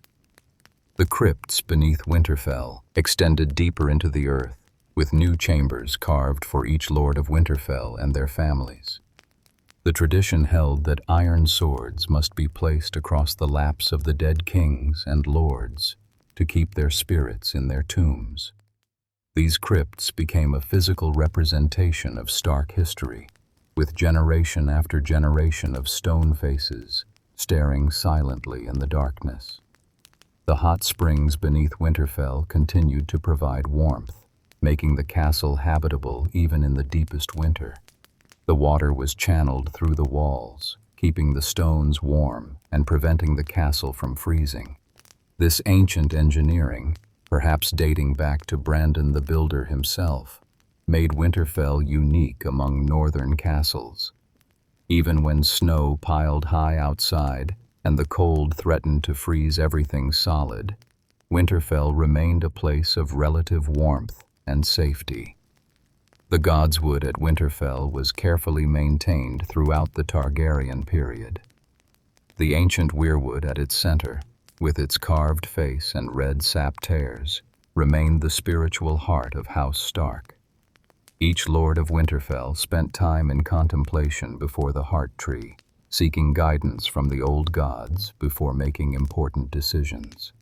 The crypts beneath Winterfell extended deeper into the earth, with new chambers carved for each Lord of Winterfell and their families. The tradition held that iron swords must be placed across the laps of the dead kings and lords to keep their spirits in their tombs. These crypts became a physical representation of Stark history, with generation after generation of stone faces staring silently in the darkness. The hot springs beneath Winterfell continued to provide warmth, making the castle habitable even in the deepest winter. The water was channeled through the walls, keeping the stones warm and preventing the castle from freezing. This ancient engineering, perhaps dating back to Brandon the Builder himself, made Winterfell unique among northern castles. Even when snow piled high outside and the cold threatened to freeze everything solid, Winterfell remained a place of relative warmth and safety. The Godswood at Winterfell was carefully maintained throughout the Targaryen period. The ancient weirwood at its center, with its carved face and red sap tears, remained the spiritual heart of House Stark. Each Lord of Winterfell spent time in contemplation before the Heart Tree, seeking guidance from the old gods before making important decisions.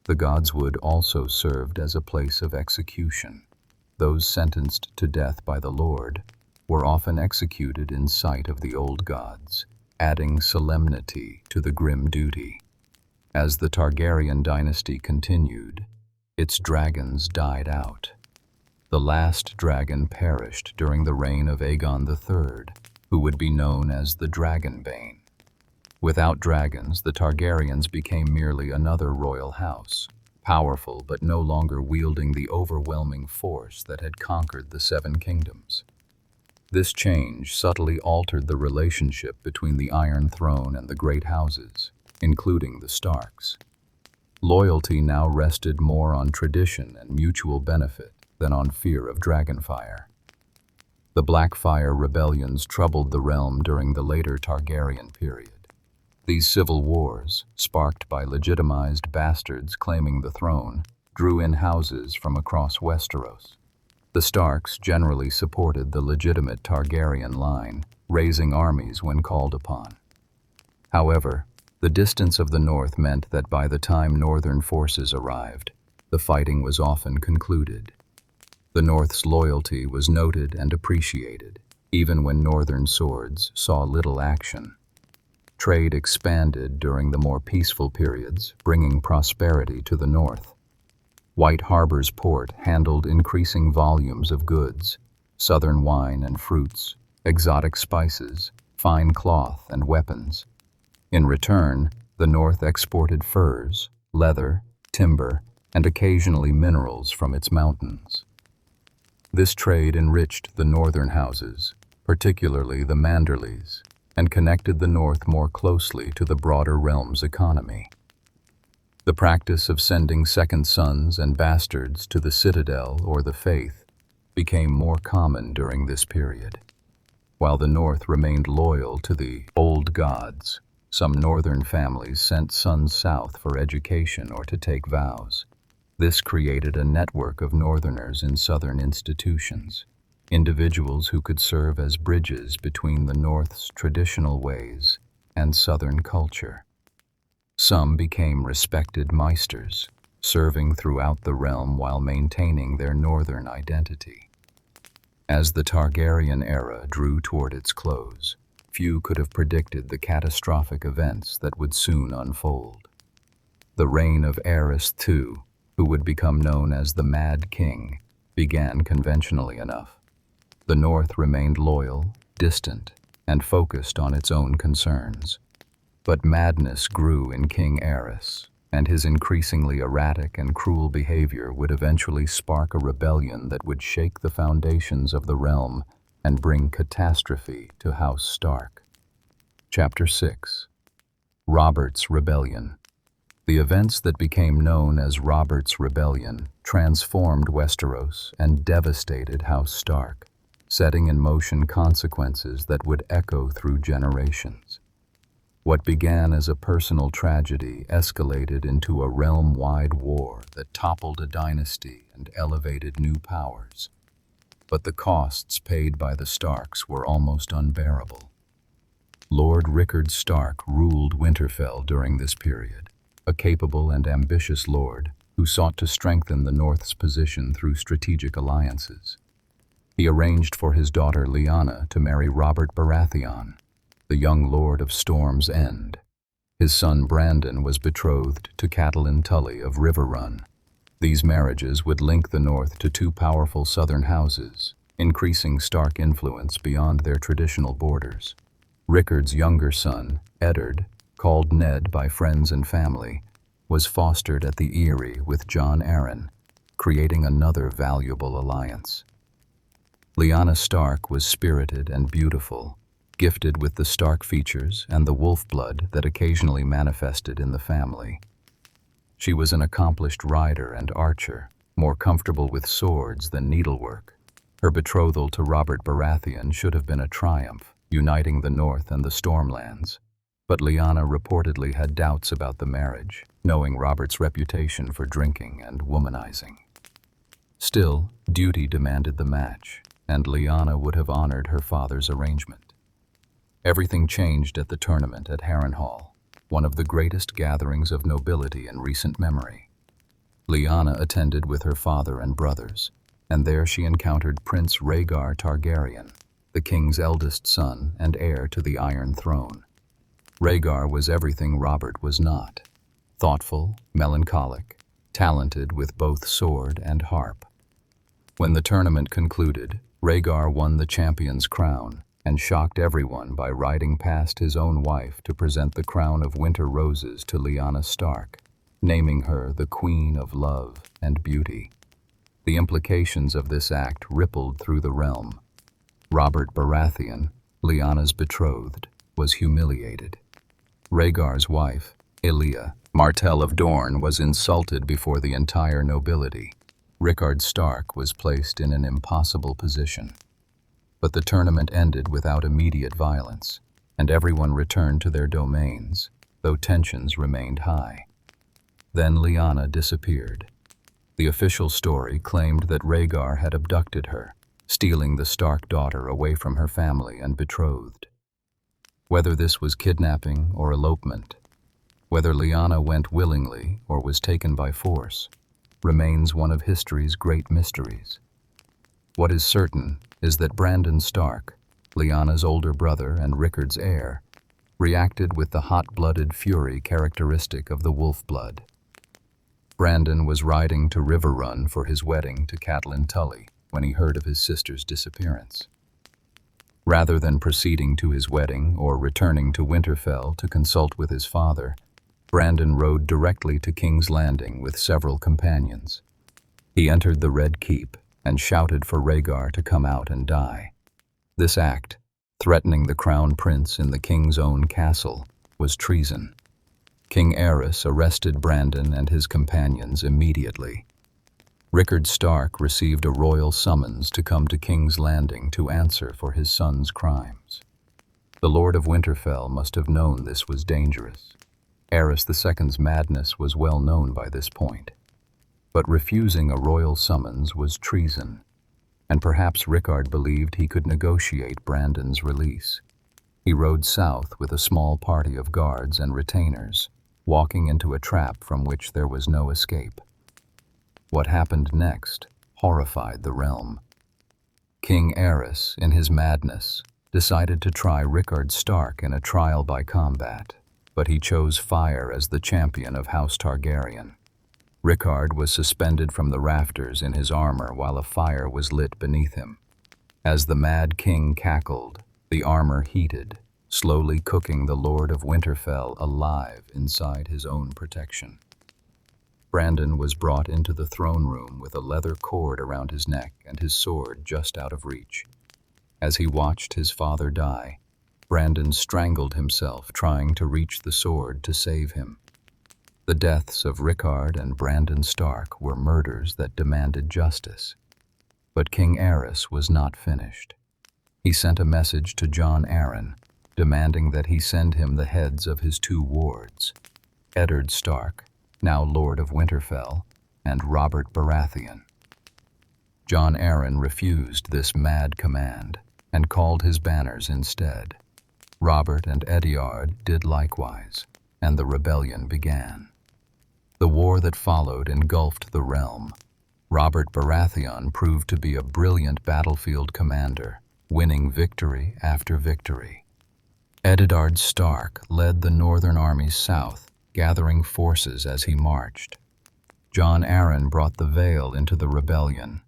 The Godswood also served as a place of execution. Those sentenced to death by the Lord were often executed in sight of the old gods, adding solemnity to the grim duty. As the Targaryen dynasty continued, its dragons died out. The last dragon perished during the reign of Aegon III, who would be known as the Dragonbane. Without dragons, the Targaryens became merely another royal house, powerful but no longer wielding the overwhelming force that had conquered the Seven Kingdoms. This change subtly altered the relationship between the Iron Throne and the great houses, including the Starks. Loyalty now rested more on tradition and mutual benefit than on fear of dragonfire. The Blackfire rebellions troubled the realm during the later Targaryen period. These civil wars, sparked by legitimized bastards claiming the throne, drew in houses from across Westeros. The Starks generally supported the legitimate Targaryen line, raising armies when called upon. However, the distance of the north meant that by the time northern forces arrived, the fighting was often concluded. The North's loyalty was noted and appreciated, even when northern swords saw little action. Trade expanded during the more peaceful periods, bringing prosperity to the north. White Harbor's port handled increasing volumes of goods, southern wine and fruits, exotic spices, fine cloth and weapons. In return, the north exported furs, leather, timber, and occasionally minerals from its mountains. This trade enriched the northern houses, particularly the Manderleys, and connected the north more closely to the broader realm's economy. The practice of sending second sons and bastards to the citadel or the faith became more common during this period. While the north remained loyal to the old gods, some northern families sent sons south for education or to take vows. This created a network of northerners in southern institutions, individuals who could serve as bridges between the North's traditional ways and southern culture. Some became respected maesters, serving throughout the realm while maintaining their northern identity. As the Targaryen era drew toward its close, few could have predicted the catastrophic events that would soon unfold. The reign of Aerys II, who would become known as the Mad King, began conventionally enough. The North remained loyal, distant, and focused on its own concerns. But madness grew in King Aerys, and his increasingly erratic and cruel behavior would eventually spark a rebellion that would shake the foundations of the realm and bring catastrophe to House Stark. Chapter 6. Robert's Rebellion. The events that became known as Robert's Rebellion transformed Westeros and devastated House Stark, setting in motion consequences that would echo through generations. What began as a personal tragedy escalated into a realm-wide war that toppled a dynasty and elevated new powers. But the costs paid by the Starks were almost unbearable. Lord Eddard Stark ruled Winterfell during this period, a capable and ambitious lord who sought to strengthen the North's position through strategic alliances. He arranged for his daughter Lyanna to marry Robert Baratheon, the young lord of Storm's End. His son Brandon was betrothed to Catelyn Tully of Riverrun. These marriages would link the North to two powerful southern houses, increasing Stark influence beyond their traditional borders. Rickard's younger son, Eddard, called Ned by friends and family, was fostered at the Eyrie with Jon Arryn, creating another valuable alliance. Lyanna Stark was spirited and beautiful, gifted with the Stark features and the wolf blood that occasionally manifested in the family. She was an accomplished rider and archer, more comfortable with swords than needlework. Her betrothal to Robert Baratheon should have been a triumph, uniting the North and the Stormlands. But Lyanna reportedly had doubts about the marriage, knowing Robert's reputation for drinking and womanizing. Still, duty demanded the match, and Lyanna would have honored her father's arrangement. Everything changed at the tournament at Harrenhal, one of the greatest gatherings of nobility in recent memory. Lyanna attended with her father and brothers, and there she encountered Prince Rhaegar Targaryen, the king's eldest son and heir to the Iron Throne. Rhaegar was everything Robert was not: thoughtful, melancholic, talented with both sword and harp. When the tournament concluded, Rhaegar won the champion's crown and shocked everyone by riding past his own wife to present the crown of winter roses to Lyanna Stark, naming her the Queen of Love and Beauty. The implications of this act rippled through the realm. Robert Baratheon, Lyanna's betrothed, was humiliated. Rhaegar's wife, Elia, Martell of Dorne, was insulted before the entire nobility. Rickard Stark was placed in an impossible position. But the tournament ended without immediate violence, and everyone returned to their domains, though tensions remained high. Then Lyanna disappeared. The official story claimed that Rhaegar had abducted her, stealing the Stark daughter away from her family and betrothed. Whether this was kidnapping or elopement, whether Lyanna went willingly or was taken by force, remains one of history's great mysteries. What is certain is that Brandon Stark, Lyanna's older brother and Rickard's heir, reacted with the hot-blooded fury characteristic of the wolf blood. Brandon was riding to Riverrun for his wedding to Catelyn Tully when he heard of his sister's disappearance. Rather than proceeding to his wedding or returning to Winterfell to consult with his father, Brandon rode directly to King's Landing with several companions. He entered the Red Keep and shouted for Rhaegar to come out and die. This act, threatening the crown prince in the king's own castle, was treason. King Aerys arrested Brandon and his companions immediately. Rickard Stark received a royal summons to come to King's Landing to answer for his son's crimes. The Lord of Winterfell must have known this was dangerous. Aerys II's madness was well known by this point. But refusing a royal summons was treason, and perhaps Rickard believed he could negotiate Brandon's release. He rode south with a small party of guards and retainers, walking into a trap from which there was no escape. What happened next horrified the realm. King Aerys, in his madness, decided to try Rickard Stark in a trial by combat, but he chose fire as the champion of House Targaryen. Rickard was suspended from the rafters in his armor while a fire was lit beneath him. As the mad king cackled, the armor heated, slowly cooking the Lord of Winterfell alive inside his own protection. Brandon was brought into the throne room with a leather cord around his neck and his sword just out of reach. As he watched his father die, Brandon strangled himself trying to reach the sword to save him. The deaths of Rickard and Brandon Stark were murders that demanded justice. But King Aerys was not finished. He sent a message to Jon Arryn, demanding that he send him the heads of his 2 wards, Eddard Stark, now Lord of Winterfell, and Robert Baratheon. Jon Arryn refused this mad command and called his banners instead. Robert and Eddard did likewise, and the rebellion began. The war that followed engulfed the realm. Robert Baratheon proved to be a brilliant battlefield commander, winning victory after victory. Eddard Stark led the northern armies south, gathering forces as he marched. Jon Arryn brought the Vale into the rebellion.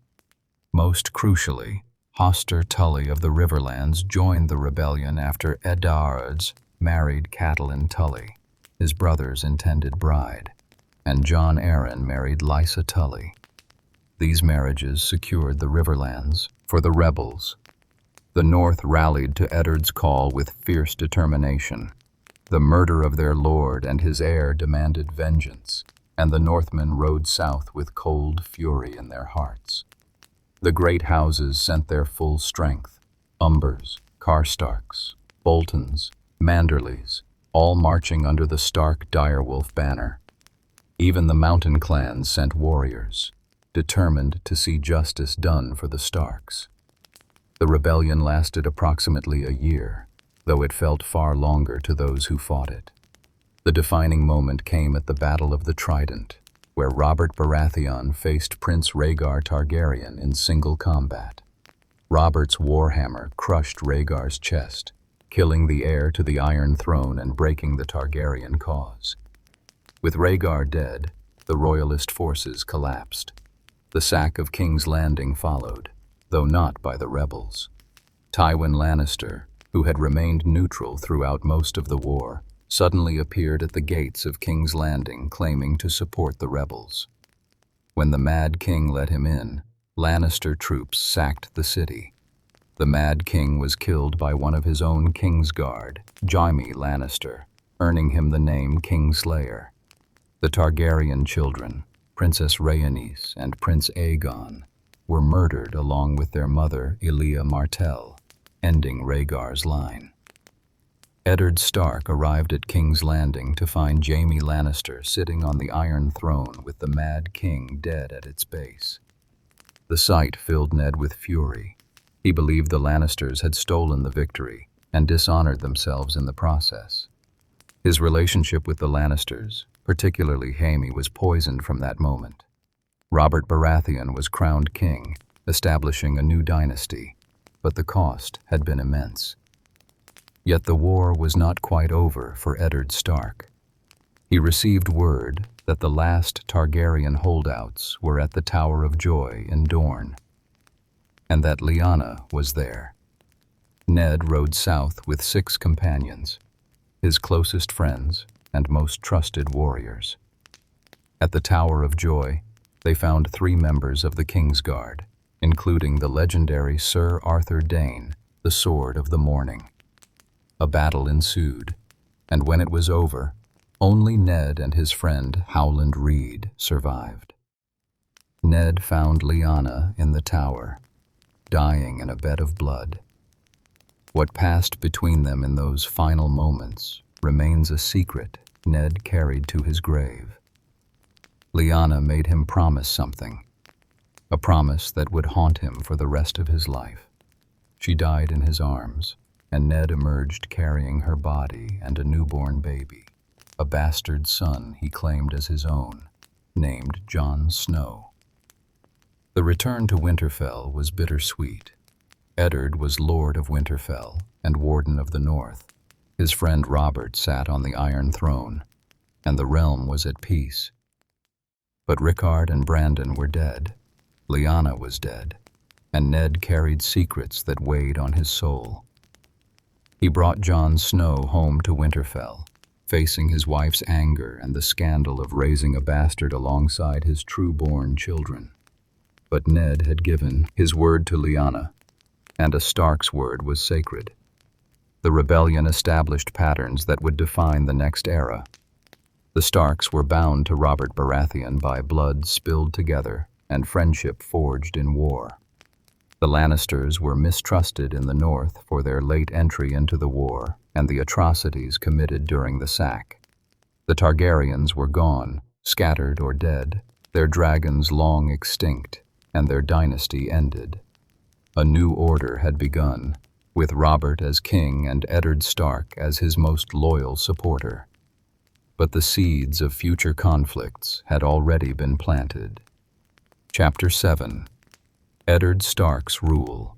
Most crucially, Hoster Tully of the Riverlands joined the rebellion after Eddard's married Catelyn Tully, his brother's intended bride, and Jon Arryn married Lysa Tully. These marriages secured the Riverlands for the rebels. The North rallied to Eddard's call with fierce determination. The murder of their lord and his heir demanded vengeance, and the Northmen rode south with cold fury in their hearts. The great houses sent their full strength, Umbers, Karstarks, Boltons, Manderleys, all marching under the Stark direwolf banner. Even the mountain clans sent warriors, determined to see justice done for the Starks. The rebellion lasted approximately a year, though it felt far longer to those who fought it. The defining moment came at the Battle of the Trident, where Robert Baratheon faced Prince Rhaegar Targaryen in single combat. Robert's warhammer crushed Rhaegar's chest, killing the heir to the Iron Throne and breaking the Targaryen cause. With Rhaegar dead, the royalist forces collapsed. The sack of King's Landing followed, though not by the rebels. Tywin Lannister, who had remained neutral throughout most of the war, suddenly appeared at the gates of King's Landing claiming to support the rebels. When the Mad King let him in, Lannister troops sacked the city. The Mad King was killed by one of his own Kingsguard, Jaime Lannister, earning him the name Kingslayer. The Targaryen children, Princess Rhaenys and Prince Aegon, were murdered along with their mother Elia Martell, ending Rhaegar's line. Eddard Stark arrived at King's Landing to find Jaime Lannister sitting on the Iron Throne with the Mad King dead at its base. The sight filled Ned with fury. He believed the Lannisters had stolen the victory and dishonored themselves in the process. His relationship with the Lannisters, particularly Jaime, was poisoned from that moment. Robert Baratheon was crowned king, establishing a new dynasty, but the cost had been immense. Yet the war was not quite over for Eddard Stark. He received word that the last Targaryen holdouts were at the Tower of Joy in Dorne, and that Lyanna was there. Ned rode south with 6 companions, his closest friends and most trusted warriors. At the Tower of Joy, they found 3 members of the Kingsguard, including the legendary Sir Arthur Dayne, the Sword of the Morning. A battle ensued, and when it was over, only Ned and his friend Howland Reed survived. Ned found Lyanna in the tower, dying in a bed of blood. What passed between them in those final moments remains a secret Ned carried to his grave. Lyanna made him promise something, a promise that would haunt him for the rest of his life. She died in his arms, and Ned emerged carrying her body and a newborn baby, a bastard son he claimed as his own, named Jon Snow. The return to Winterfell was bittersweet. Eddard was Lord of Winterfell and Warden of the North. His friend Robert sat on the Iron Throne, and the realm was at peace. But Rickard and Brandon were dead, Lyanna was dead, and Ned carried secrets that weighed on his soul. He brought Jon Snow home to Winterfell, facing his wife's anger and the scandal of raising a bastard alongside his true-born children. But Ned had given his word to Lyanna, and a Stark's word was sacred. The rebellion established patterns that would define the next era. The Starks were bound to Robert Baratheon by blood spilled together and friendship forged in war. The Lannisters were mistrusted in the north for their late entry into the war and the atrocities committed during the sack. The Targaryens were gone, scattered or dead, their dragons long extinct, and their dynasty ended. A new order had begun, with Robert as king and Eddard Stark as his most loyal supporter. But the seeds of future conflicts had already been planted. Chapter 7. Eddard Stark's Rule.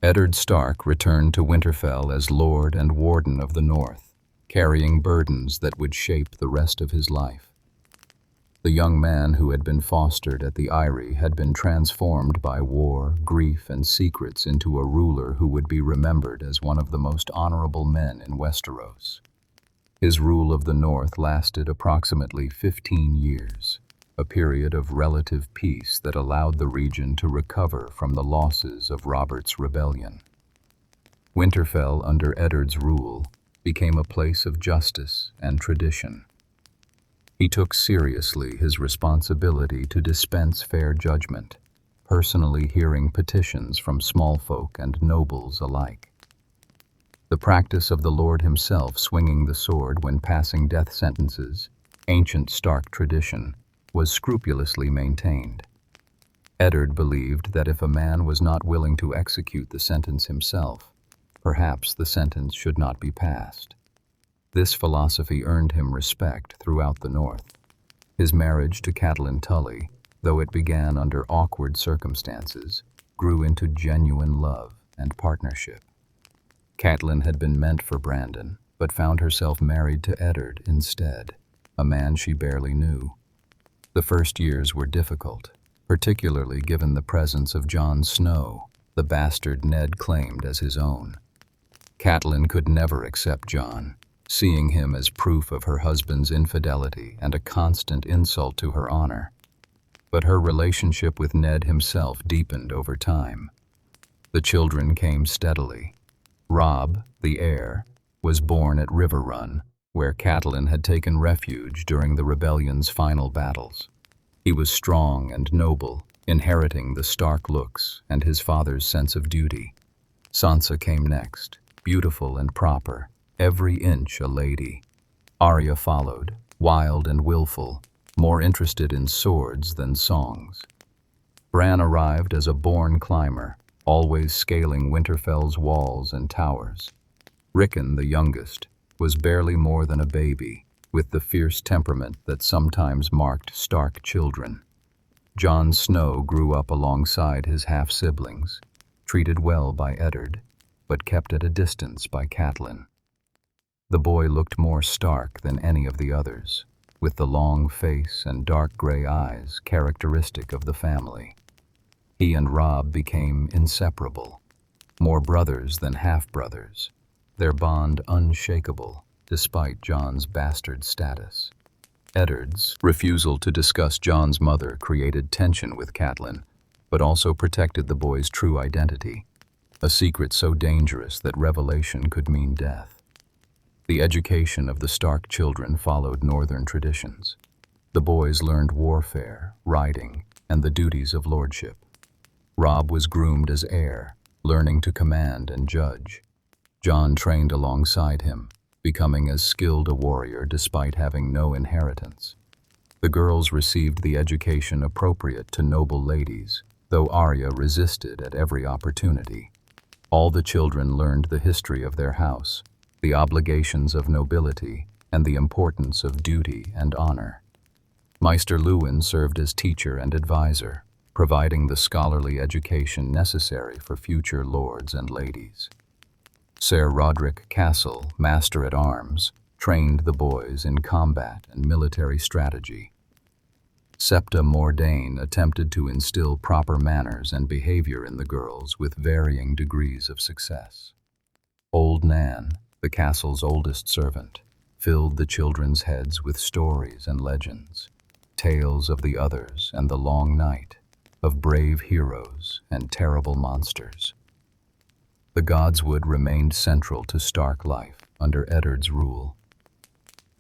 Eddard Stark returned to Winterfell as Lord and Warden of the North, carrying burdens that would shape the rest of his life. The young man who had been fostered at the Eyrie had been transformed by war, grief, and secrets into a ruler who would be remembered as one of the most honorable men in Westeros. His rule of the North lasted approximately 15 years. A period of relative peace that allowed the region to recover from the losses of Robert's rebellion. Winterfell, under Eddard's rule, became a place of justice and tradition. He took seriously his responsibility to dispense fair judgment, personally hearing petitions from small folk and nobles alike. The practice of the Lord himself swinging the sword when passing death sentences, ancient Stark tradition, was scrupulously maintained. Eddard believed that if a man was not willing to execute the sentence himself, perhaps the sentence should not be passed. This philosophy earned him respect throughout the North. His marriage to Catelyn Tully, though it began under awkward circumstances, grew into genuine love and partnership. Catelyn had been meant for Brandon, but found herself married to Eddard instead, a man she barely knew. The first years were difficult, particularly given the presence of Jon Snow, the bastard Ned claimed as his own. Catelyn could never accept Jon, seeing him as proof of her husband's infidelity and a constant insult to her honor. But her relationship with Ned himself deepened over time. The children came steadily. Robb, the heir, was born at River Run, where Catelyn had taken refuge during the rebellion's final battles. He was strong and noble, inheriting the Stark looks and his father's sense of duty. Sansa came next, beautiful and proper, every inch a lady. Arya followed, wild and willful, more interested in swords than songs. Bran arrived as a born climber, always scaling Winterfell's walls and towers. Rickon, the youngest, was barely more than a baby, with the fierce temperament that sometimes marked Stark children. Jon Snow grew up alongside his half-siblings, treated well by Eddard, but kept at a distance by Catelyn. The boy looked more Stark than any of the others, with the long face and dark gray eyes characteristic of the family. He and Robb became inseparable, more brothers than half-brothers, their bond unshakable despite Jon's bastard status. Eddard's refusal to discuss Jon's mother created tension with Catelyn, but also protected the boy's true identity, a secret so dangerous that revelation could mean death. The education of the Stark children followed northern traditions. The boys learned warfare, riding, and the duties of lordship. Robb was groomed as heir, learning to command and judge. Jon trained alongside him, becoming as skilled a warrior despite having no inheritance. The girls received the education appropriate to noble ladies, though Arya resisted at every opportunity. All the children learned the history of their house, the obligations of nobility, and the importance of duty and honor. Maester Luwin served as teacher and advisor, providing the scholarly education necessary for future lords and ladies. Ser Roderick Castle, Master-at-Arms, trained the boys in combat and military strategy. Septa Mordane attempted to instill proper manners and behavior in the girls with varying degrees of success. Old Nan, the castle's oldest servant, filled the children's heads with stories and legends, tales of the others and the long night, of brave heroes and terrible monsters. The Godswood remained central to Stark life under Eddard's rule.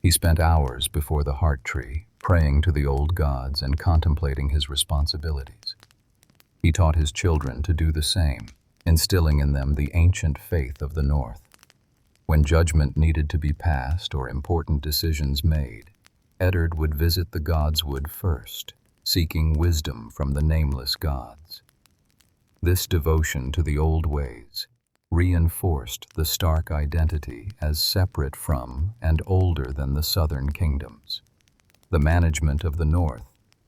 He spent hours before the Heart Tree, praying to the old gods and contemplating his responsibilities. He taught his children to do the same, instilling in them the ancient faith of the North. When judgment needed to be passed or important decisions made, Eddard would visit the Godswood first, seeking wisdom from the nameless gods. This devotion to the old ways reinforced the Stark identity as separate from and older than the southern kingdoms. The management of the North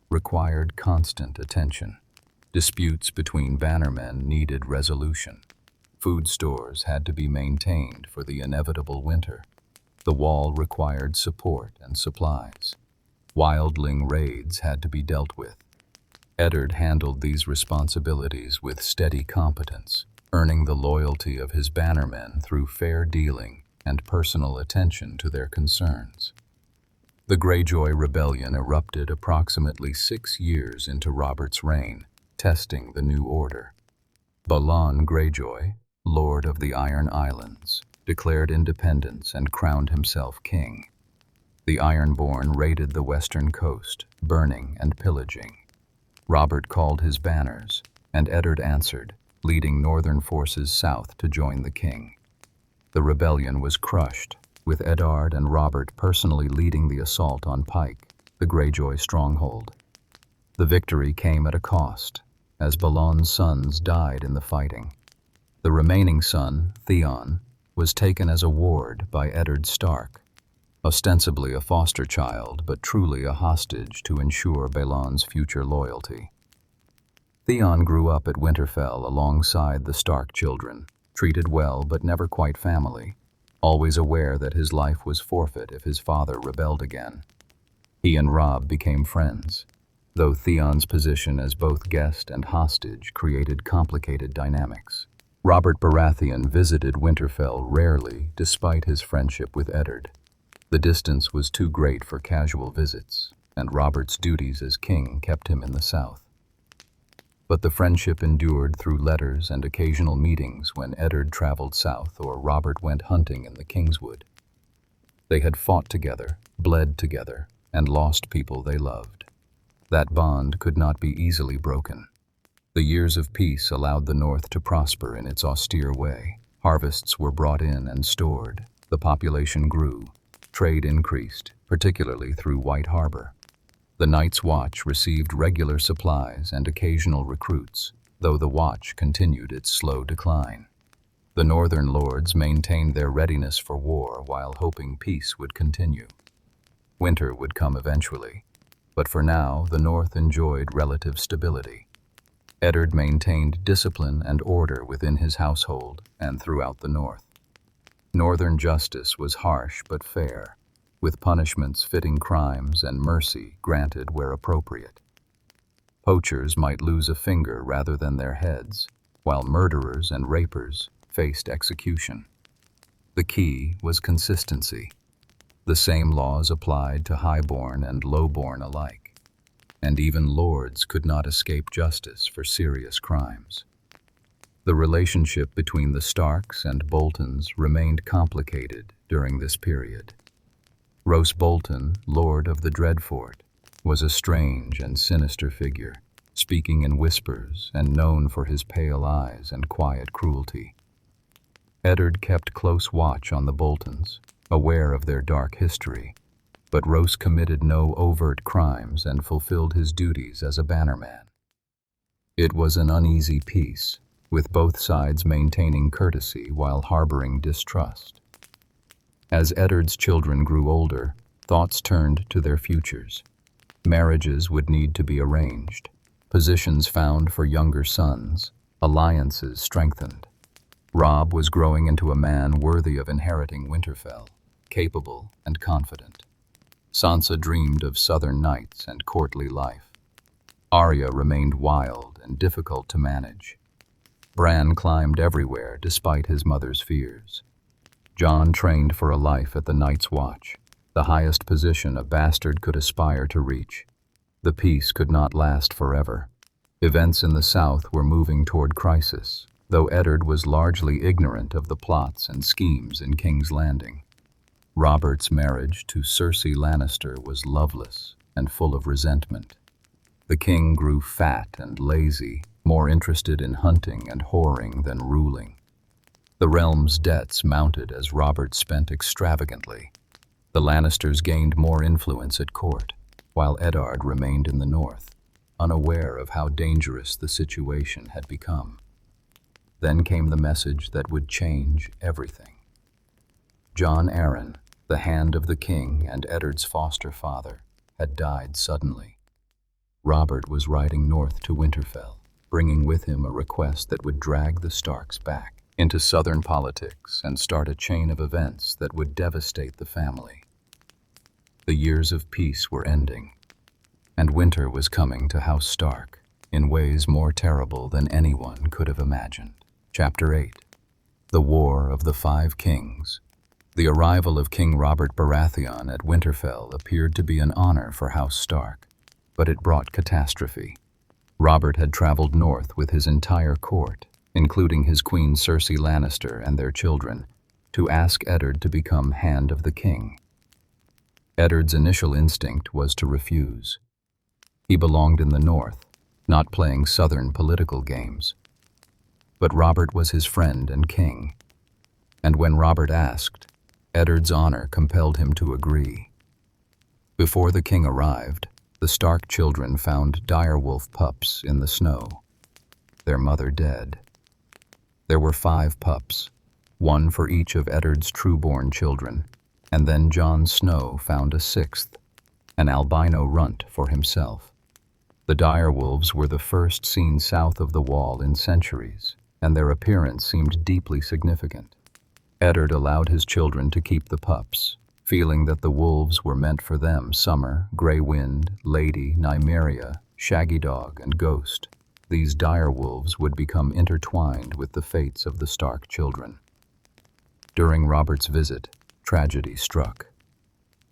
required constant attention. Disputes between bannermen needed resolution. Food stores had to be maintained for the inevitable winter. The wall required support and supplies. Wildling raids had to be dealt with. Eddard handled these responsibilities with steady competence, earning the loyalty of his bannermen through fair dealing and personal attention to their concerns. The Greyjoy Rebellion erupted approximately 6 years into Robert's reign, testing the new order. Balon Greyjoy, Lord of the Iron Islands, declared independence and crowned himself king. The Ironborn raided the western coast, burning and pillaging. Robert called his banners, and Eddard answered, leading northern forces south to join the king. The rebellion was crushed, with Eddard and Robert personally leading the assault on Pike, the Greyjoy stronghold. The victory came at a cost, as Balon's sons died in the fighting. The remaining son, Theon, was taken as a ward by Eddard Stark, ostensibly a foster child, but truly a hostage to ensure Balon's future loyalty. Theon grew up at Winterfell alongside the Stark children, treated well but never quite family, always aware that his life was forfeit if his father rebelled again. He and Robb became friends, though Theon's position as both guest and hostage created complicated dynamics. Robert Baratheon visited Winterfell rarely despite his friendship with Eddard. The distance was too great for casual visits, and Robert's duties as king kept him in the south. But the friendship endured through letters and occasional meetings when Eddard traveled south or Robert went hunting in the Kingswood. They had fought together, bled together, and lost people they loved. That bond could not be easily broken. The years of peace allowed the North to prosper in its austere way. Harvests were brought in and stored. The population grew. Trade increased, particularly through White Harbor. The Night's Watch received regular supplies and occasional recruits, though the Watch continued its slow decline. The Northern Lords maintained their readiness for war while hoping peace would continue. Winter would come eventually, but for now the North enjoyed relative stability. Eddard maintained discipline and order within his household and throughout the North. Northern justice was harsh but fair, with punishments fitting crimes and mercy granted where appropriate. Poachers might lose a finger rather than their heads, while murderers and rapers faced execution. The key was consistency. The same laws applied to highborn and lowborn alike, and even lords could not escape justice for serious crimes. The relationship between the Starks and Boltons remained complicated during this period. Roose Bolton, Lord of the Dreadfort, was a strange and sinister figure, speaking in whispers and known for his pale eyes and quiet cruelty. Eddard kept close watch on the Boltons, aware of their dark history, but Roose committed no overt crimes and fulfilled his duties as a bannerman. It was an uneasy peace, with both sides maintaining courtesy while harboring distrust. As Eddard's children grew older, thoughts turned to their futures. Marriages would need to be arranged, positions found for younger sons, alliances strengthened. Robb was growing into a man worthy of inheriting Winterfell, capable and confident. Sansa dreamed of southern nights and courtly life. Arya remained wild and difficult to manage. Bran climbed everywhere despite his mother's fears. Jon trained for a life at the Night's Watch, the highest position a bastard could aspire to reach. The peace could not last forever. Events in the south were moving toward crisis, though Eddard was largely ignorant of the plots and schemes in King's Landing. Robert's marriage to Cersei Lannister was loveless and full of resentment. The king grew fat and lazy, more interested in hunting and whoring than ruling. The realm's debts mounted as Robert spent extravagantly. The Lannisters gained more influence at court, while Eddard remained in the north, unaware of how dangerous the situation had become. Then came the message that would change everything. Jon Arryn, the Hand of the King and Eddard's foster father, had died suddenly. Robert was riding north to Winterfell, bringing with him a request that would drag the Starks back into southern politics and start a chain of events that would devastate the family. The years of peace were ending, and winter was coming to House Stark in ways more terrible than anyone could have imagined. Chapter 8. The War of the Five Kings. The arrival of King Robert Baratheon at Winterfell appeared to be an honor for House Stark, but it brought catastrophe. Robert had traveled north with his entire court, including his queen Cersei Lannister and their children, to ask Eddard to become Hand of the King. Eddard's initial instinct was to refuse. He belonged in the north, not playing southern political games. But Robert was his friend and king, and when Robert asked, Eddard's honor compelled him to agree. Before the king arrived, the Stark children found direwolf pups in the snow, their mother dead. There were 5 pups, one for each of Eddard's true-born children, and then Jon Snow found a 6th, an albino runt for himself. The direwolves were the first seen south of the Wall in centuries, and their appearance seemed deeply significant. Eddard allowed his children to keep the pups, feeling that the wolves were meant for them: Summer, Grey Wind, Lady, Nymeria, Shaggy Dog, and Ghost. These direwolves would become intertwined with the fates of the Stark children. During Robert's visit, tragedy struck.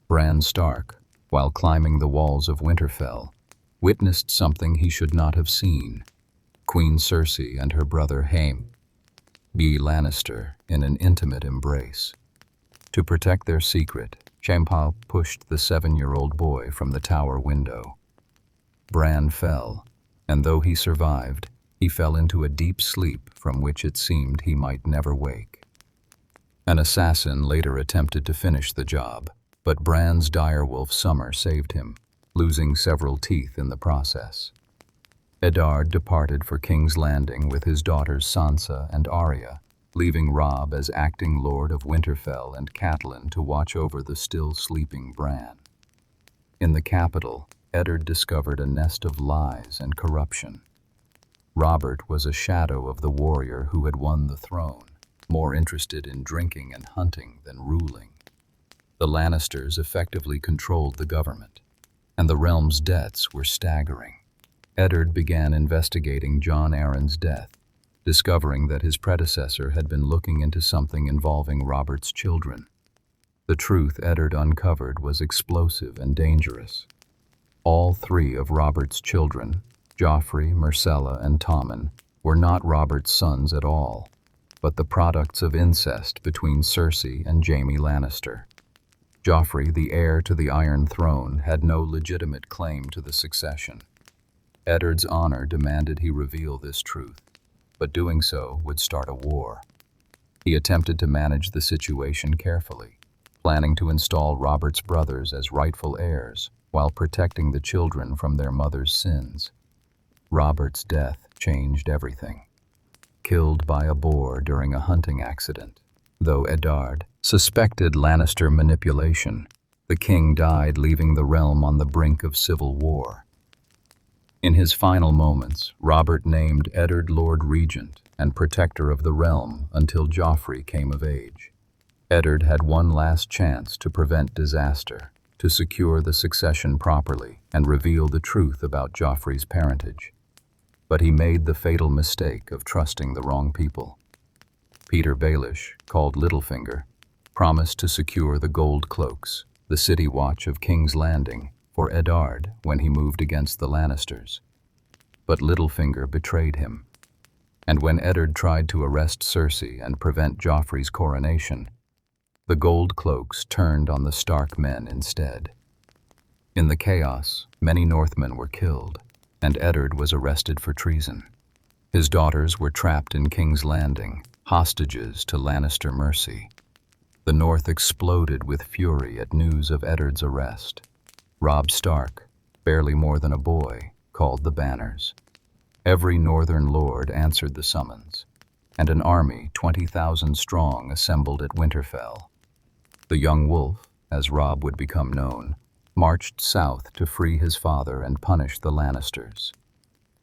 Bran Stark, while climbing the walls of Winterfell, witnessed something he should not have seen: Queen Cersei and her brother Jaime Lannister in an intimate embrace. To protect their secret, Jaime pushed the 7-year-old boy from the tower window. Bran fell, and though he survived, he fell into a deep sleep from which it seemed he might never wake. An assassin later attempted to finish the job, but Bran's direwolf Summer saved him, losing several teeth in the process. Eddard departed for King's Landing with his daughters Sansa and Arya, leaving Robb as acting Lord of Winterfell and Catelyn to watch over the still sleeping Bran. In the capital, Eddard discovered a nest of lies and corruption. Robert was a shadow of the warrior who had won the throne, more interested in drinking and hunting than ruling. The Lannisters effectively controlled the government, and the realm's debts were staggering. Eddard began investigating Jon Arryn's death, discovering that his predecessor had been looking into something involving Robert's children. The truth Eddard uncovered was explosive and dangerous. All 3 of Robert's children, Joffrey, Myrcella, and Tommen, were not Robert's sons at all, but the products of incest between Cersei and Jaime Lannister. Joffrey, the heir to the Iron Throne, had no legitimate claim to the succession. Eddard's honor demanded he reveal this truth, but doing so would start a war. He attempted to manage the situation carefully, planning to install Robert's brothers as rightful heirs while protecting the children from their mother's sins. Robert's death changed everything. Killed by a boar during a hunting accident. Though Eddard suspected Lannister manipulation, the king died, leaving the realm on the brink of civil war. In his final moments, Robert named Eddard Lord Regent and protector of the realm until Joffrey came of age. Eddard had one last chance to prevent disaster, to secure the succession properly and reveal the truth about Joffrey's parentage. But he made the fatal mistake of trusting the wrong people. Peter Baelish, called Littlefinger, promised to secure the gold cloaks, the city watch of King's Landing, for Eddard when he moved against the Lannisters. But Littlefinger betrayed him, and when Eddard tried to arrest Cersei and prevent Joffrey's coronation, the gold cloaks turned on the Stark men instead. In the chaos, many Northmen were killed, and Eddard was arrested for treason. His daughters were trapped in King's Landing, hostages to Lannister mercy. The North exploded with fury at news of Eddard's arrest. Robb Stark, barely more than a boy, called the banners. Every northern lord answered the summons, and an army 20,000 strong assembled at Winterfell. The young wolf, as Robb would become known, marched south to free his father and punish the Lannisters.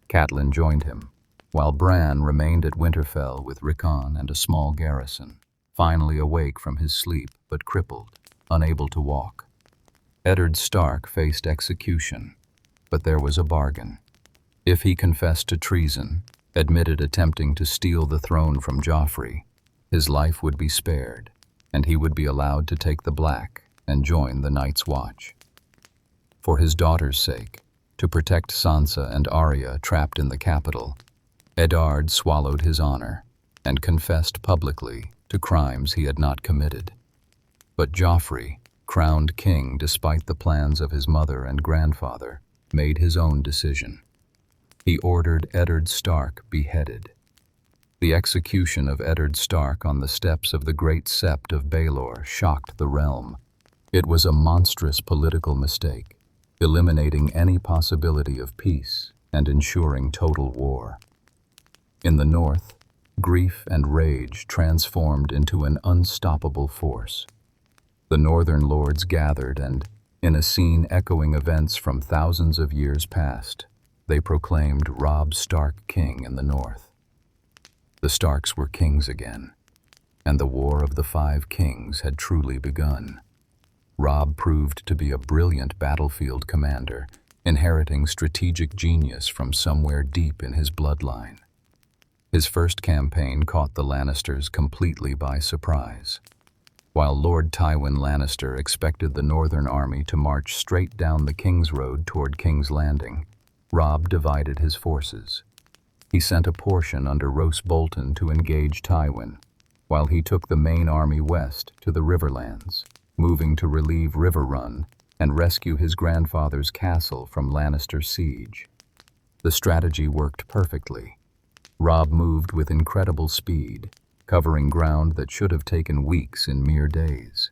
Catelyn joined him, while Bran remained at Winterfell with Rickon and a small garrison, finally awake from his sleep but crippled, unable to walk. Eddard Stark faced execution, but there was a bargain. If he confessed to treason, admitted attempting to steal the throne from Joffrey, his life would be spared, and he would be allowed to take the Black and join the Night's Watch. For his daughter's sake, to protect Sansa and Arya trapped in the capital, Eddard swallowed his honor and confessed publicly to crimes he had not committed. But Joffrey, crowned king despite the plans of his mother and grandfather, made his own decision. He ordered Eddard Stark beheaded. The execution of Eddard Stark on the steps of the Great Sept of Baelor shocked the realm. It was a monstrous political mistake, eliminating any possibility of peace and ensuring total war. In the north, grief and rage transformed into an unstoppable force. The northern lords gathered and, in a scene echoing events from thousands of years past, they proclaimed Robb Stark king in the north. The Starks were kings again, and the War of the Five Kings had truly begun. Robb proved to be a brilliant battlefield commander, inheriting strategic genius from somewhere deep in his bloodline. His first campaign caught the Lannisters completely by surprise. While Lord Tywin Lannister expected the Northern army to march straight down the King's Road toward King's Landing, Robb divided his forces. He sent a portion under Roose Bolton to engage Tywin, while he took the main army west to the Riverlands, moving to relieve River Run and rescue his grandfather's castle from Lannister siege. The strategy worked perfectly. Robb moved with incredible speed, covering ground that should have taken weeks in mere days.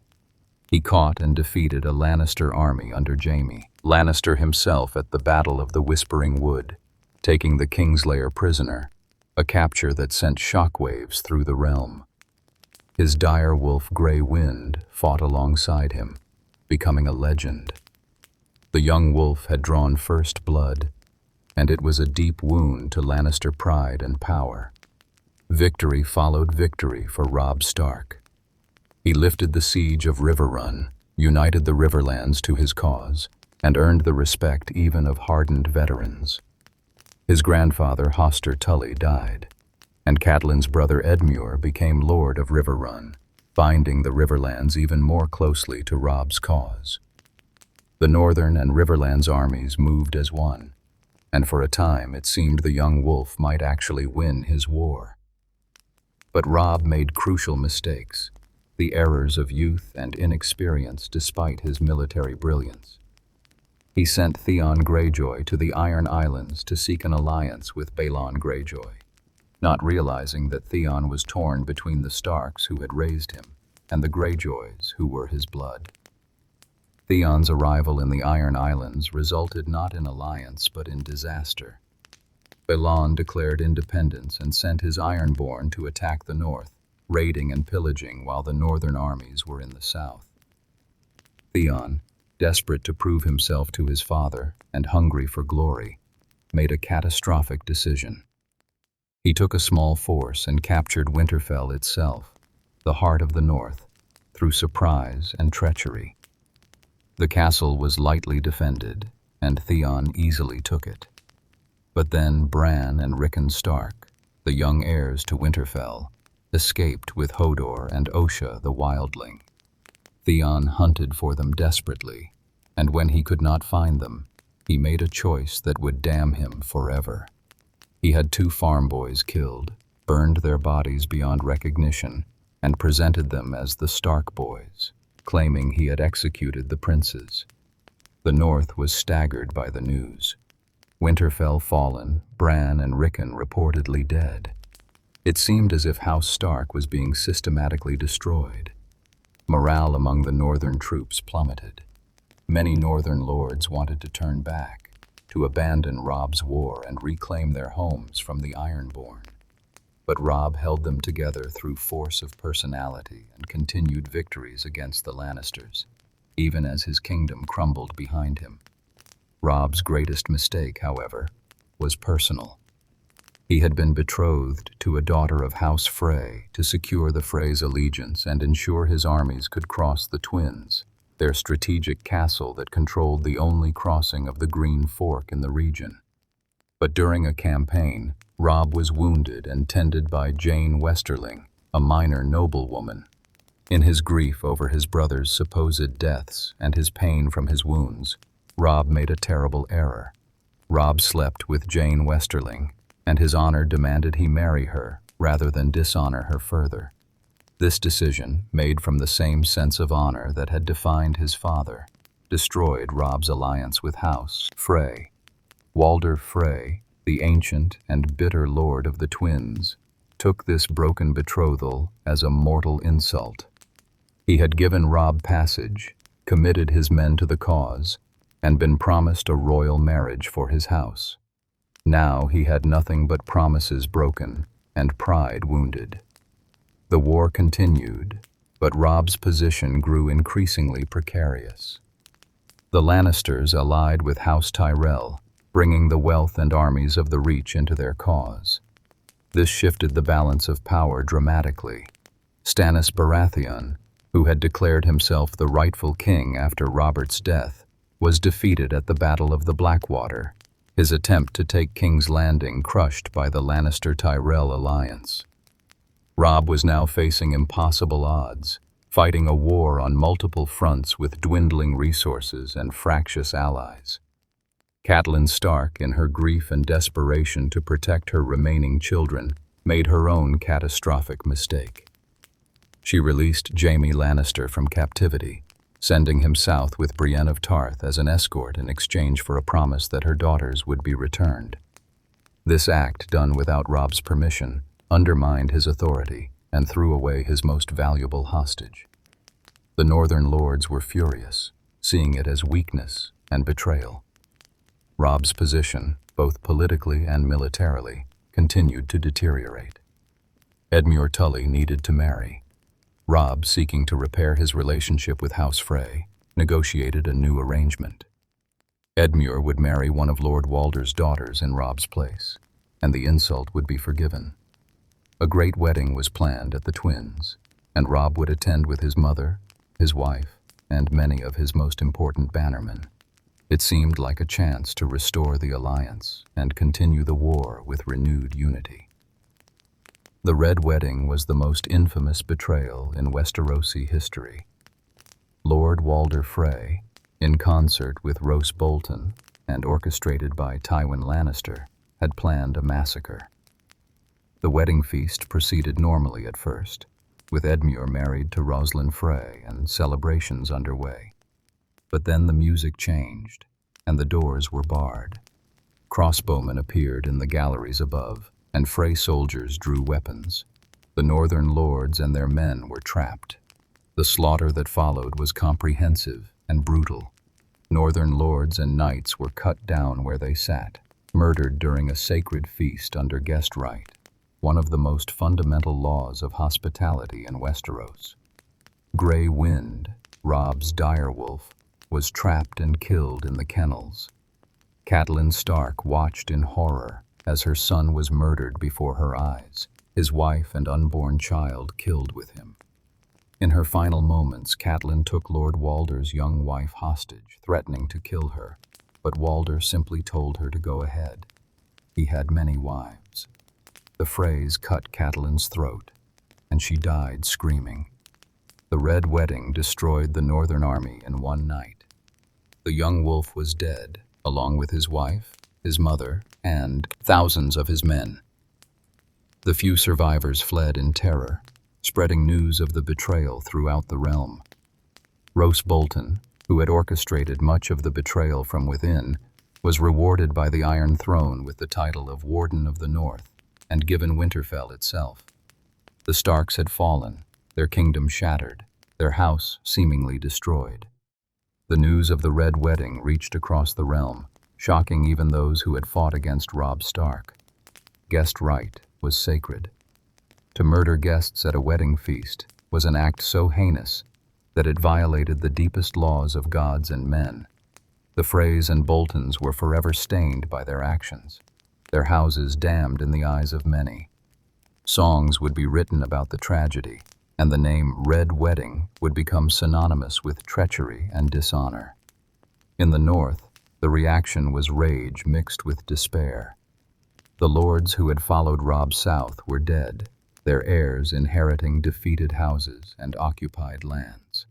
He caught and defeated a Lannister army under Jaime Lannister himself at the Battle of the Whispering Wood, taking the Kingslayer prisoner, a capture that sent shockwaves through the realm. His dire wolf Grey Wind fought alongside him, becoming a legend. The young wolf had drawn first blood, and it was a deep wound to Lannister pride and power. Victory followed victory for Robb Stark. He lifted the siege of River Run, united the Riverlands to his cause, and earned the respect even of hardened veterans. His grandfather, Hoster Tully, died, and Catelyn's brother Edmure became Lord of River Run, binding the Riverlands even more closely to Robb's cause. The Northern and Riverlands armies moved as one, and for a time it seemed the young wolf might actually win his war. But Robb made crucial mistakes, the errors of youth and inexperience despite his military brilliance. He sent Theon Greyjoy to the Iron Islands to seek an alliance with Balon Greyjoy, not realizing that Theon was torn between the Starks who had raised him and the Greyjoys who were his blood. Theon's arrival in the Iron Islands resulted not in alliance but in disaster. Balon declared independence and sent his Ironborn to attack the north, raiding and pillaging while the northern armies were in the south. Theon, desperate to prove himself to his father and hungry for glory, made a catastrophic decision. He took a small force and captured Winterfell itself, the heart of the north, through surprise and treachery. The castle was lightly defended, and Theon easily took it. But then Bran and Rickon Stark, the young heirs to Winterfell, escaped with Hodor and Osha the Wildling. Theon hunted for them desperately, and when he could not find them, he made a choice that would damn him forever. He had 2 farm boys killed, burned their bodies beyond recognition, and presented them as the Stark boys, claiming he had executed the princes. The North was staggered by the news. Winterfell fallen, Bran and Rickon reportedly dead. It seemed as if House Stark was being systematically destroyed. Morale among the northern troops plummeted. Many northern lords wanted to turn back, to abandon Robb's war and reclaim their homes from the Ironborn. But Robb held them together through force of personality and continued victories against the Lannisters, even as his kingdom crumbled behind him. Robb's greatest mistake, however, was personal. He had been betrothed to a daughter of House Frey to secure the Frey's allegiance and ensure his armies could cross the Twins, their strategic castle that controlled the only crossing of the Green Fork in the region. But during a campaign, Robb was wounded and tended by Jane Westerling, a minor noblewoman. In his grief over his brother's supposed deaths and his pain from his wounds, Robb made a terrible error. Robb slept with Jane Westerling, and his honor demanded he marry her rather than dishonor her further. This decision, made from the same sense of honor that had defined his father, destroyed Robb's alliance with House Frey. Walder Frey, the ancient and bitter lord of the Twins, took this broken betrothal as a mortal insult. He had given Robb passage, committed his men to the cause, and been promised a royal marriage for his house. Now he had nothing but promises broken and pride wounded. The war continued, but Robb's position grew increasingly precarious. The Lannisters allied with House Tyrell, bringing the wealth and armies of the Reach into their cause. This shifted the balance of power dramatically. Stannis Baratheon, who had declared himself the rightful king after Robert's death, was defeated at the Battle of the Blackwater, his attempt to take King's Landing crushed by the Lannister-Tyrell alliance. Robb was now facing impossible odds, fighting a war on multiple fronts with dwindling resources and fractious allies. Catelyn Stark, in her grief and desperation to protect her remaining children, made her own catastrophic mistake. She released Jaime Lannister from captivity, sending him south with Brienne of Tarth as an escort in exchange for a promise that her daughters would be returned. This act, done without Robb's permission, undermined his authority and threw away his most valuable hostage. The northern lords were furious, seeing it as weakness and betrayal. Robb's position, both politically and militarily, continued to deteriorate. Edmure Tully needed to marry. Robb, seeking to repair his relationship with House Frey, negotiated a new arrangement. Edmure would marry one of Lord Walder's daughters in Robb's place, and the insult would be forgiven. A great wedding was planned at the Twins, and Robb would attend with his mother, his wife, and many of his most important bannermen. It seemed like a chance to restore the alliance and continue the war with renewed unity. The Red Wedding was the most infamous betrayal in Westerosi history. Lord Walder Frey, in concert with Roose Bolton and orchestrated by Tywin Lannister, had planned a massacre. The wedding feast proceeded normally at first, with Edmure married to Roslyn Frey and celebrations underway. But then the music changed, and the doors were barred. Crossbowmen appeared in the galleries above, and Frey soldiers drew weapons. The northern lords and their men were trapped. The slaughter that followed was comprehensive and brutal. Northern lords and knights were cut down where they sat, murdered during a sacred feast under guest right, one of the most fundamental laws of hospitality in Westeros. Grey Wind, Robb's direwolf, was trapped and killed in the kennels. Catelyn Stark watched in horror as her son was murdered before her eyes, his wife and unborn child killed with him. In her final moments, Catelyn took Lord Walder's young wife hostage, threatening to kill her, but Walder simply told her to go ahead. He had many wives. The Freys cut Catelyn's throat, and she died screaming. The The Red Wedding destroyed the northern army in one night. The young wolf was dead, along with his wife, his mother, and thousands of his men. The few survivors fled in terror, spreading news of the betrayal throughout the realm. Roose Bolton, who had orchestrated much of the betrayal from within, was rewarded by the Iron Throne with the title of Warden of the North and given Winterfell itself. The Starks had fallen, their kingdom shattered, their house seemingly destroyed. The news of the Red Wedding reached across the realm, shocking even those who had fought against Robb Stark. Guest right was sacred. To murder guests at a wedding feast was an act so heinous that it violated the deepest laws of gods and men. The Freys and Boltons were forever stained by their actions, their houses damned in the eyes of many. Songs would be written about the tragedy, and the name Red Wedding would become synonymous with treachery and dishonor. In the north, the reaction was rage mixed with despair. The lords who had followed Robb south were dead, their heirs inheriting defeated houses and occupied lands.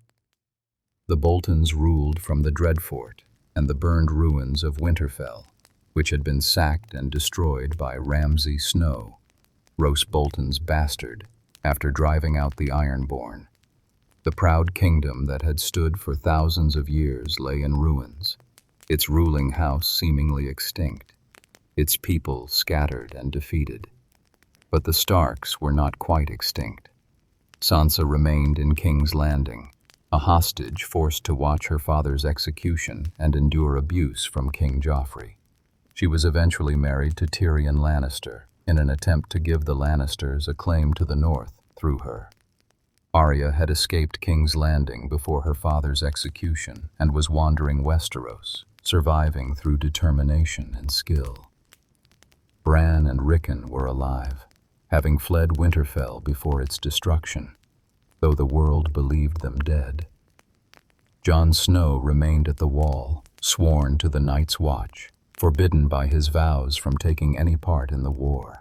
The Boltons ruled from the Dreadfort and the burned ruins of Winterfell, which had been sacked and destroyed by Ramsay Snow, Roose Bolton's bastard, after driving out the Ironborn. The proud kingdom that had stood for thousands of years lay in ruins, its ruling house seemingly extinct, its people scattered and defeated. But the Starks were not quite extinct. Sansa remained in King's Landing, a hostage forced to watch her father's execution and endure abuse from King Joffrey. She was eventually married to Tyrion Lannister in an attempt to give the Lannisters a claim to the north through her. Arya had escaped King's Landing before her father's execution and was wandering Westeros, surviving through determination and skill. Bran and Rickon were alive, having fled Winterfell before its destruction, though the world believed them dead. Jon Snow remained at the Wall, sworn to the Night's Watch, forbidden by his vows from taking any part in the war.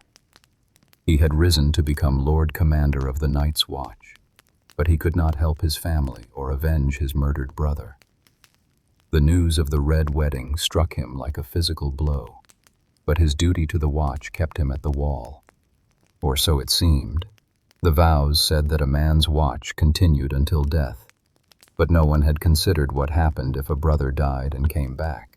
He had risen to become Lord Commander of the Night's Watch, but he could not help his family or avenge his murdered brother. The news of the Red Wedding struck him like a physical blow, but his duty to the Watch kept him at the Wall. Or so it seemed. The vows said that a man's watch continued until death, but no one had considered what happened if a brother died and came back.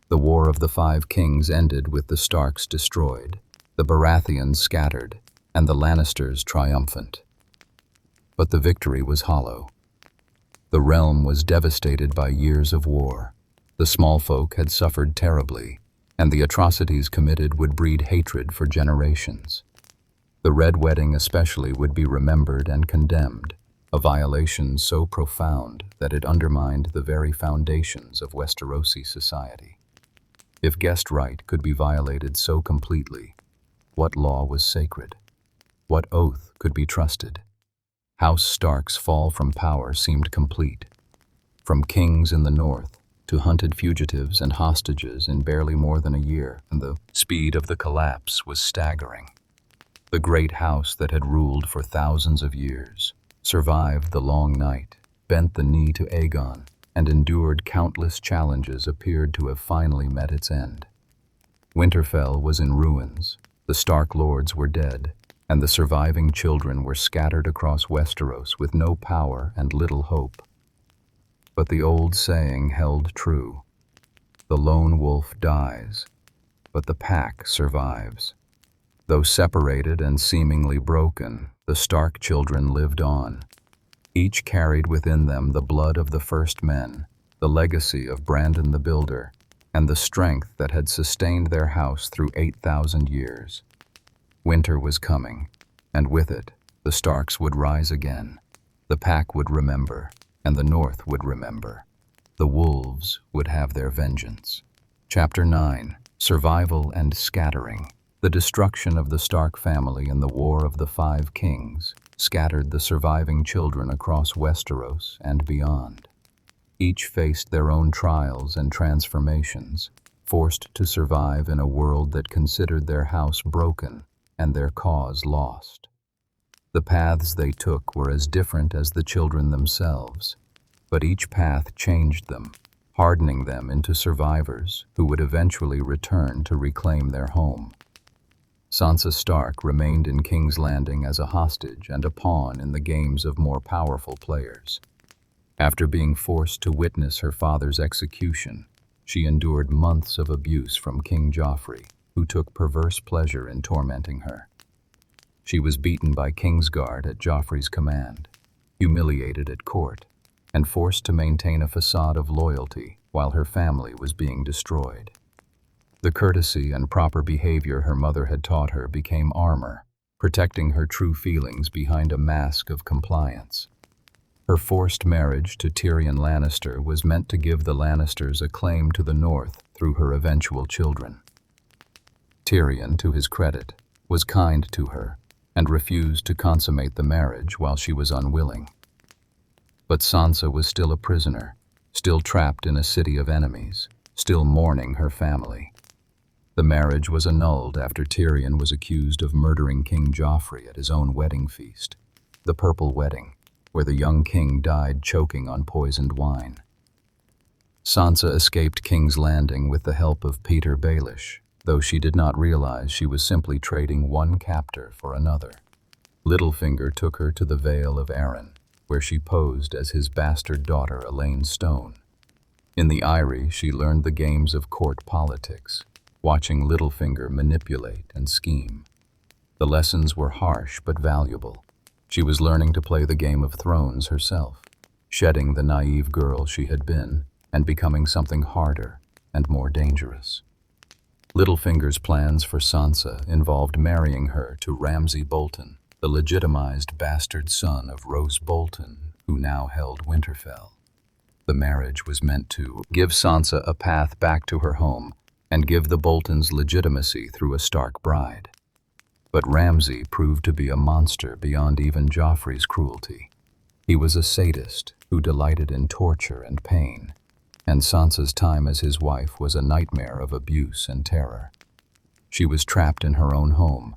The War of the Five Kings ended with the Starks destroyed, the Baratheons scattered, and the Lannisters triumphant. But the victory was hollow. The realm was devastated by years of war. The small folk had suffered terribly, and the atrocities committed would breed hatred for generations. The Red Wedding especially would be remembered and condemned, a violation so profound that it undermined the very foundations of Westerosi society. If guest right could be violated so completely, what law was sacred? What oath could be trusted? House Stark's fall from power seemed complete. From kings in the north to hunted fugitives and hostages in barely more than a year, and the speed of the collapse was staggering. The great house that had ruled for thousands of years survived the long night, bent the knee to Aegon, and endured countless challenges appeared to have finally met its end. Winterfell was in ruins, the Stark lords were dead, and the surviving children were scattered across Westeros with no power and little hope. But the old saying held true. The lone wolf dies, but the pack survives. Though separated and seemingly broken, the Stark children lived on. Each carried within them the blood of the first men, the legacy of Brandon the Builder, and the strength that had sustained their house through 8,000 years. Winter was coming, and with it, the Starks would rise again. The pack would remember, and the North would remember. The wolves would have their vengeance. Chapter 9. Survival and Scattering. The destruction of the Stark family in the War of the Five Kings scattered the surviving children across Westeros and beyond. Each faced their own trials and transformations, forced to survive in a world that considered their house broken and their cause lost. The paths they took were as different as the children themselves, but each path changed them, hardening them into survivors who would eventually return to reclaim their home. Sansa Stark remained in King's Landing as a hostage and a pawn in the games of more powerful players. After being forced to witness her father's execution, she endured months of abuse from King Joffrey, who took perverse pleasure in tormenting her. She was beaten by Kingsguard at Joffrey's command, humiliated at court, and forced to maintain a facade of loyalty while her family was being destroyed. The courtesy and proper behavior her mother had taught her became armor, protecting her true feelings behind a mask of compliance. Her forced marriage to Tyrion Lannister was meant to give the Lannisters a claim to the north through her eventual children. Tyrion, to his credit, was kind to her and refused to consummate the marriage while she was unwilling. But Sansa was still a prisoner, still trapped in a city of enemies, still mourning her family. The marriage was annulled after Tyrion was accused of murdering King Joffrey at his own wedding feast, the Purple Wedding, where the young king died choking on poisoned wine. Sansa escaped King's Landing with the help of Peter Baelish, though she did not realize she was simply trading one captor for another. Littlefinger took her to the Vale of Arryn, where she posed as his bastard daughter Elaine Stone. In the Eyrie, she learned the games of court politics, watching Littlefinger manipulate and scheme. The lessons were harsh but valuable. She was learning to play the Game of Thrones herself, shedding the naive girl she had been and becoming something harder and more dangerous. Littlefinger's plans for Sansa involved marrying her to Ramsay Bolton, the legitimized bastard son of Roose Bolton, who now held Winterfell. The marriage was meant to give Sansa a path back to her home and give the Boltons legitimacy through a Stark bride. But Ramsay proved to be a monster beyond even Joffrey's cruelty. He was a sadist who delighted in torture and pain, and Sansa's time as his wife was a nightmare of abuse and terror. She was trapped in her own home,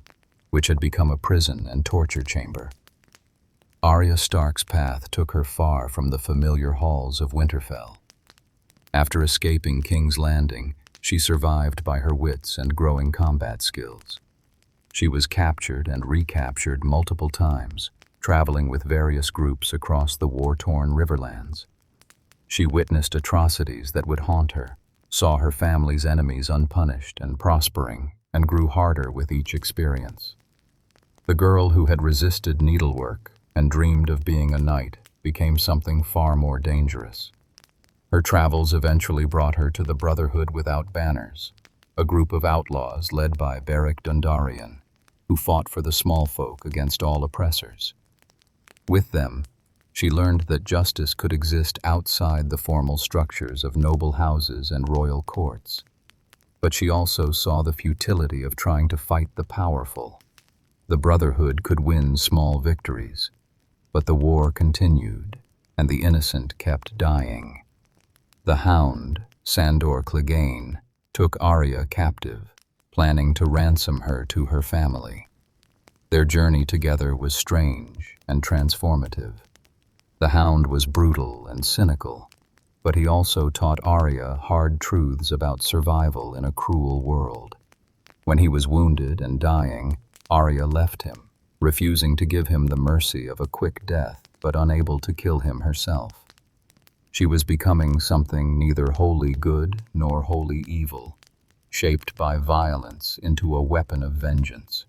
which had become a prison and torture chamber. Arya Stark's path took her far from the familiar halls of Winterfell. After escaping King's Landing, she survived by her wits and growing combat skills. She was captured and recaptured multiple times, traveling with various groups across the war-torn Riverlands. She witnessed atrocities that would haunt her, saw her family's enemies unpunished and prospering, and grew harder with each experience. The girl who had resisted needlework and dreamed of being a knight became something far more dangerous. Her travels eventually brought her to the Brotherhood Without Banners, a group of outlaws led by Beric Dondarrion, who fought for the small folk against all oppressors. With them, she learned that justice could exist outside the formal structures of noble houses and royal courts. But she also saw the futility of trying to fight the powerful. The Brotherhood could win small victories, but the war continued, and the innocent kept dying. The Hound, Sandor Clegane, took Arya captive, planning to ransom her to her family. Their journey together was strange and transformative. The Hound was brutal and cynical, but he also taught Arya hard truths about survival in a cruel world. When he was wounded and dying, Arya left him, refusing to give him the mercy of a quick death, but unable to kill him herself. She was becoming something neither wholly good nor wholly evil, shaped by violence into a weapon of vengeance.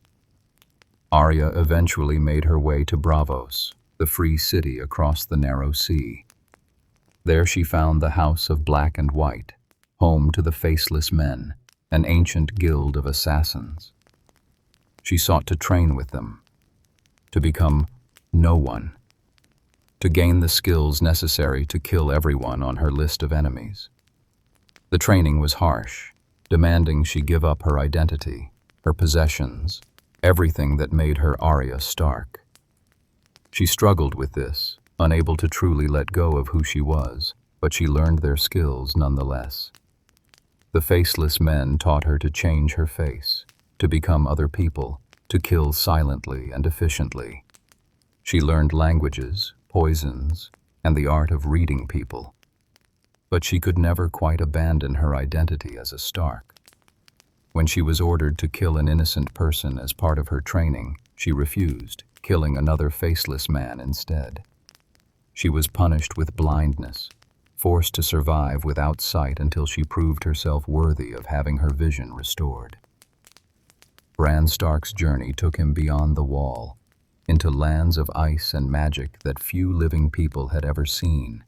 Arya eventually made her way to Braavos, the free city across the narrow sea. There she found the House of Black and White, home to the Faceless Men, an ancient guild of assassins. She sought to train with them, to become no one, to gain the skills necessary to kill everyone on her list of enemies. The training was harsh, demanding she give up her identity, her possessions, everything that made her Arya Stark. She struggled with this, unable to truly let go of who she was, but she learned their skills nonetheless. The Faceless Men taught her to change her face, to become other people, to kill silently and efficiently. She learned languages, poisons, and the art of reading people. But she could never quite abandon her identity as a Stark. When she was ordered to kill an innocent person as part of her training, she refused, killing another faceless man instead. She was punished with blindness, forced to survive without sight until she proved herself worthy of having her vision restored. Bran Stark's journey took him beyond the Wall, into lands of ice and magic that few living people had ever seen.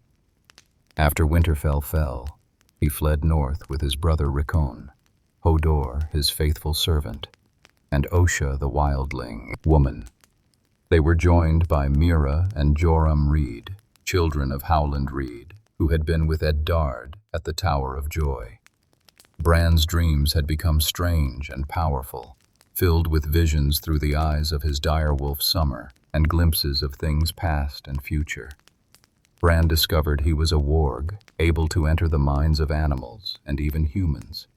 After Winterfell fell, he fled north with his brother Rickon, Hodor, his faithful servant, and Osha the wildling woman. They were joined by Mira and Joram Reed, children of Howland Reed, who had been with Eddard at the Tower of Joy. Bran's dreams had become strange and powerful, filled with visions through the eyes of his direwolf Summer and glimpses of things past and future. Bran discovered he was a warg, able to enter the minds of animals and even humans.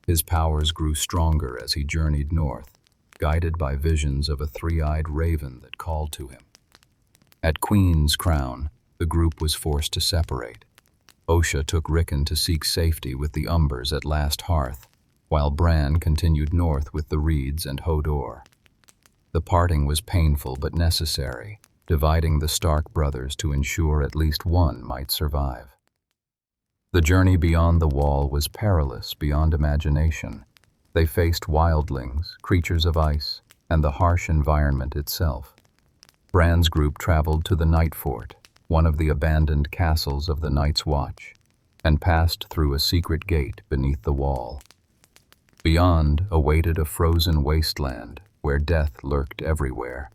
His powers grew stronger as he journeyed north, guided by visions of a three-eyed raven that called to him. At Queen's Crown, the group was forced to separate. Osha took Rickon to seek safety with the Umbers at Last Hearth, while Bran continued north with the Reeds and Hodor. The parting was painful but necessary, dividing the Stark brothers to ensure at least one might survive. The journey beyond the Wall was perilous beyond imagination. They faced wildlings, creatures of ice, and the harsh environment itself. Bran's group traveled to the Night Fort, one of the abandoned castles of the Night's Watch, and passed through a secret gate beneath the wall. Beyond awaited a frozen wasteland where death lurked everywhere.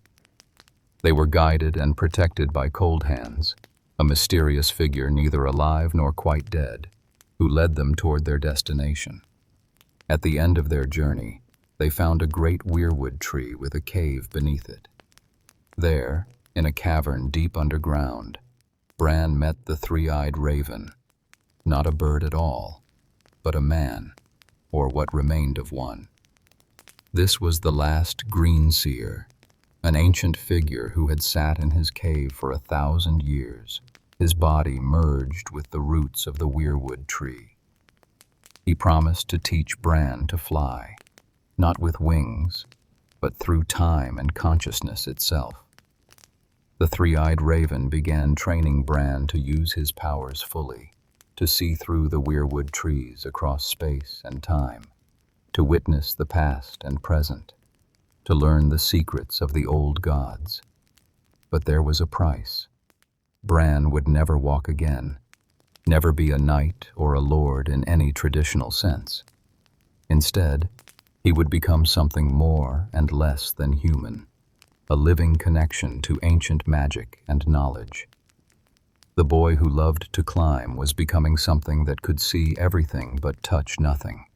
They were guided and protected by Cold Hands, a mysterious figure neither alive nor quite dead, who led them toward their destination. At the end of their journey, they found a great weirwood tree with a cave beneath it. There, in a cavern deep underground, Bran met the three-eyed raven, not a bird at all, but a man, or what remained of one. This was the last Green Seer, an ancient figure who had sat in his cave for 1,000 years, his body merged with the roots of the weirwood tree. He promised to teach Bran to fly, not with wings, but through time and consciousness itself. The three-eyed raven began training Bran to use his powers fully, to see through the weirwood trees across space and time, to witness the past and present, to learn the secrets of the old gods. But there was a price. Bran would never walk again, never be a knight or a lord in any traditional sense. Instead, he would become something more and less than human, a living connection to ancient magic and knowledge. The boy who loved to climb was becoming something that could see everything but touch nothing.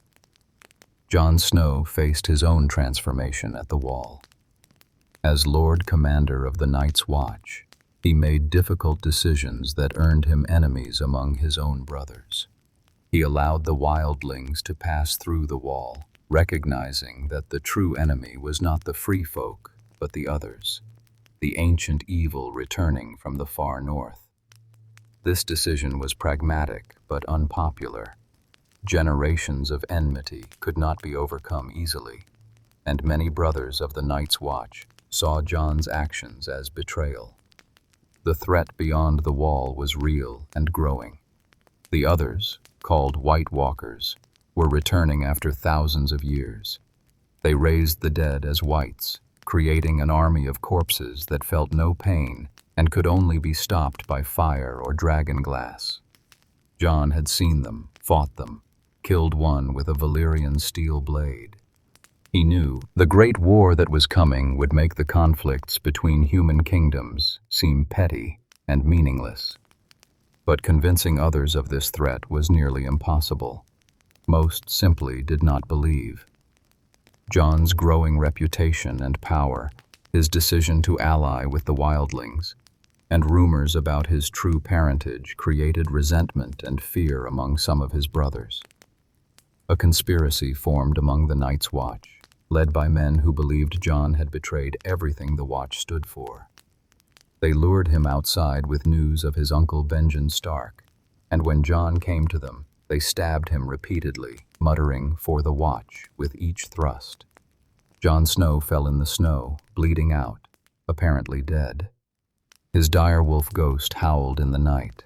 Jon Snow faced his own transformation at the Wall. As Lord Commander of the Night's Watch, he made difficult decisions that earned him enemies among his own brothers. He allowed the wildlings to pass through the Wall, recognizing that the true enemy was not the free folk, but the others, the ancient evil returning from the far north. This decision was pragmatic but unpopular. Generations of enmity could not be overcome easily, and many brothers of the Night's Watch saw Jon's actions as betrayal. The threat beyond the Wall was real and growing. The others, called White Walkers, were returning after thousands of years. They raised the dead as whites, creating an army of corpses that felt no pain and could only be stopped by fire or dragon glass. Jon had seen them, fought them, killed one with a Valyrian steel blade. He knew the great war that was coming would make the conflicts between human kingdoms seem petty and meaningless. But convincing others of this threat was nearly impossible. Most simply did not believe. Jon's growing reputation and power, his decision to ally with the wildlings, and rumors about his true parentage created resentment and fear among some of his brothers. A conspiracy formed among the Night's Watch, led by men who believed Jon had betrayed everything the Watch stood for. They lured him outside with news of his uncle Benjen Stark, and when Jon came to them, they stabbed him repeatedly, muttering, "For the watch," with each thrust. Jon Snow fell in the snow, bleeding out, apparently dead. His direwolf ghost howled in the night,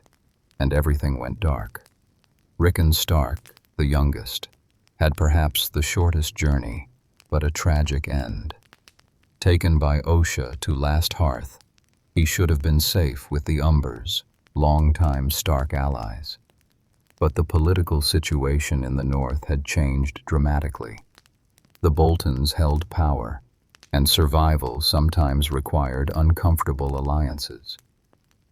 and everything went dark. Rickon Stark, the youngest, had perhaps the shortest journey, but a tragic end. Taken by Osha to Last Hearth, he should have been safe with the Umbers, longtime Stark allies. But the political situation in the north had changed dramatically. The Boltons held power, and survival sometimes required uncomfortable alliances.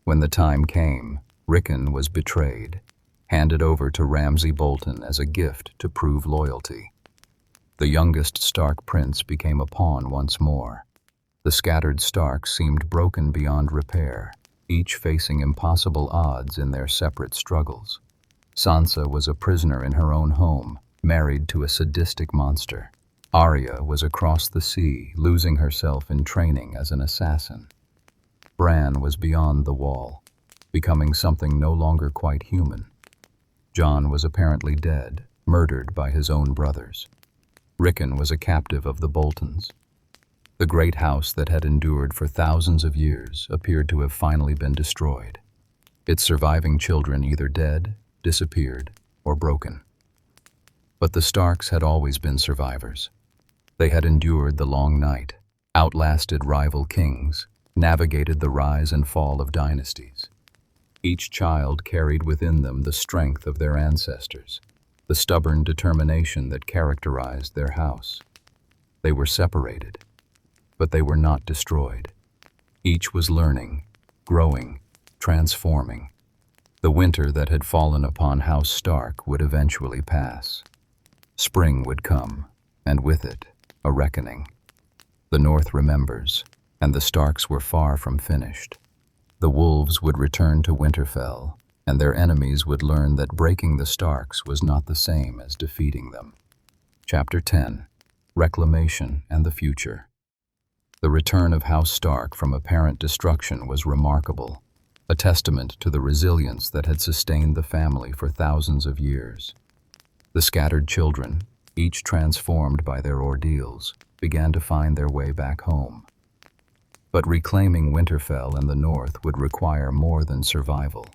When the time came, Rickon was betrayed, handed over to Ramsay Bolton as a gift to prove loyalty. The youngest Stark prince became a pawn once more. The scattered Starks seemed broken beyond repair, each facing impossible odds in their separate struggles. Sansa was a prisoner in her own home, married to a sadistic monster. Arya was across the sea, losing herself in training as an assassin. Bran was beyond the wall, becoming something no longer quite human. Jon was apparently dead, murdered by his own brothers. Rickon was a captive of the Boltons. The great house that had endured for thousands of years appeared to have finally been destroyed, its surviving children either dead, disappeared, or broken. But the Starks had always been survivors. They had endured the long night, outlasted rival kings, navigated the rise and fall of dynasties. Each child carried within them the strength of their ancestors, the stubborn determination that characterized their house. They were separated, but they were not destroyed. Each was learning, growing, transforming. The winter that had fallen upon House Stark would eventually pass. Spring would come, and with it, a reckoning. The North remembers, and the Starks were far from finished. The wolves would return to Winterfell, and their enemies would learn that breaking the Starks was not the same as defeating them. Chapter 10. Reclamation and the Future. The return of House Stark from apparent destruction was remarkable, a testament to the resilience that had sustained the family for thousands of years. The scattered children, each transformed by their ordeals, began to find their way back home. But reclaiming Winterfell and the North would require more than survival.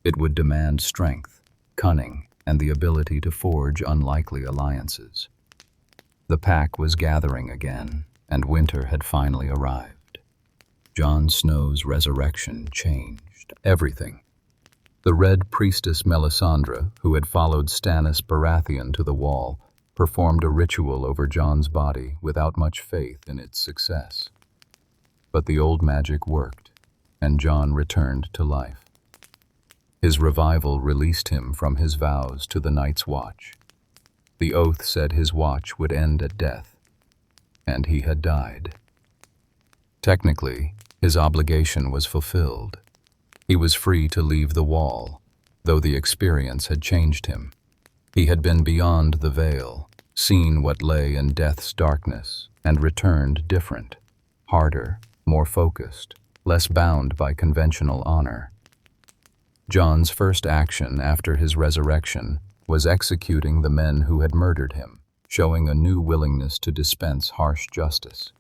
It would demand strength, cunning, and the ability to forge unlikely alliances. The pack was gathering again, and winter had finally arrived. Jon Snow's resurrection changed everything. The Red Priestess Melisandre, who had followed Stannis Baratheon to the Wall, performed a ritual over Jon's body without much faith in its success. But the old magic worked, and Jon returned to life. His revival released him from his vows to the Night's Watch. The oath said his watch would end at death, and he had died. Technically, his obligation was fulfilled. He was free to leave the Wall, though the experience had changed him. He had been beyond the veil, seen what lay in death's darkness, and returned different, harder, more focused, less bound by conventional honor. Jon's first action after his resurrection was executing the men who had murdered him, showing a new willingness to dispense harsh justice.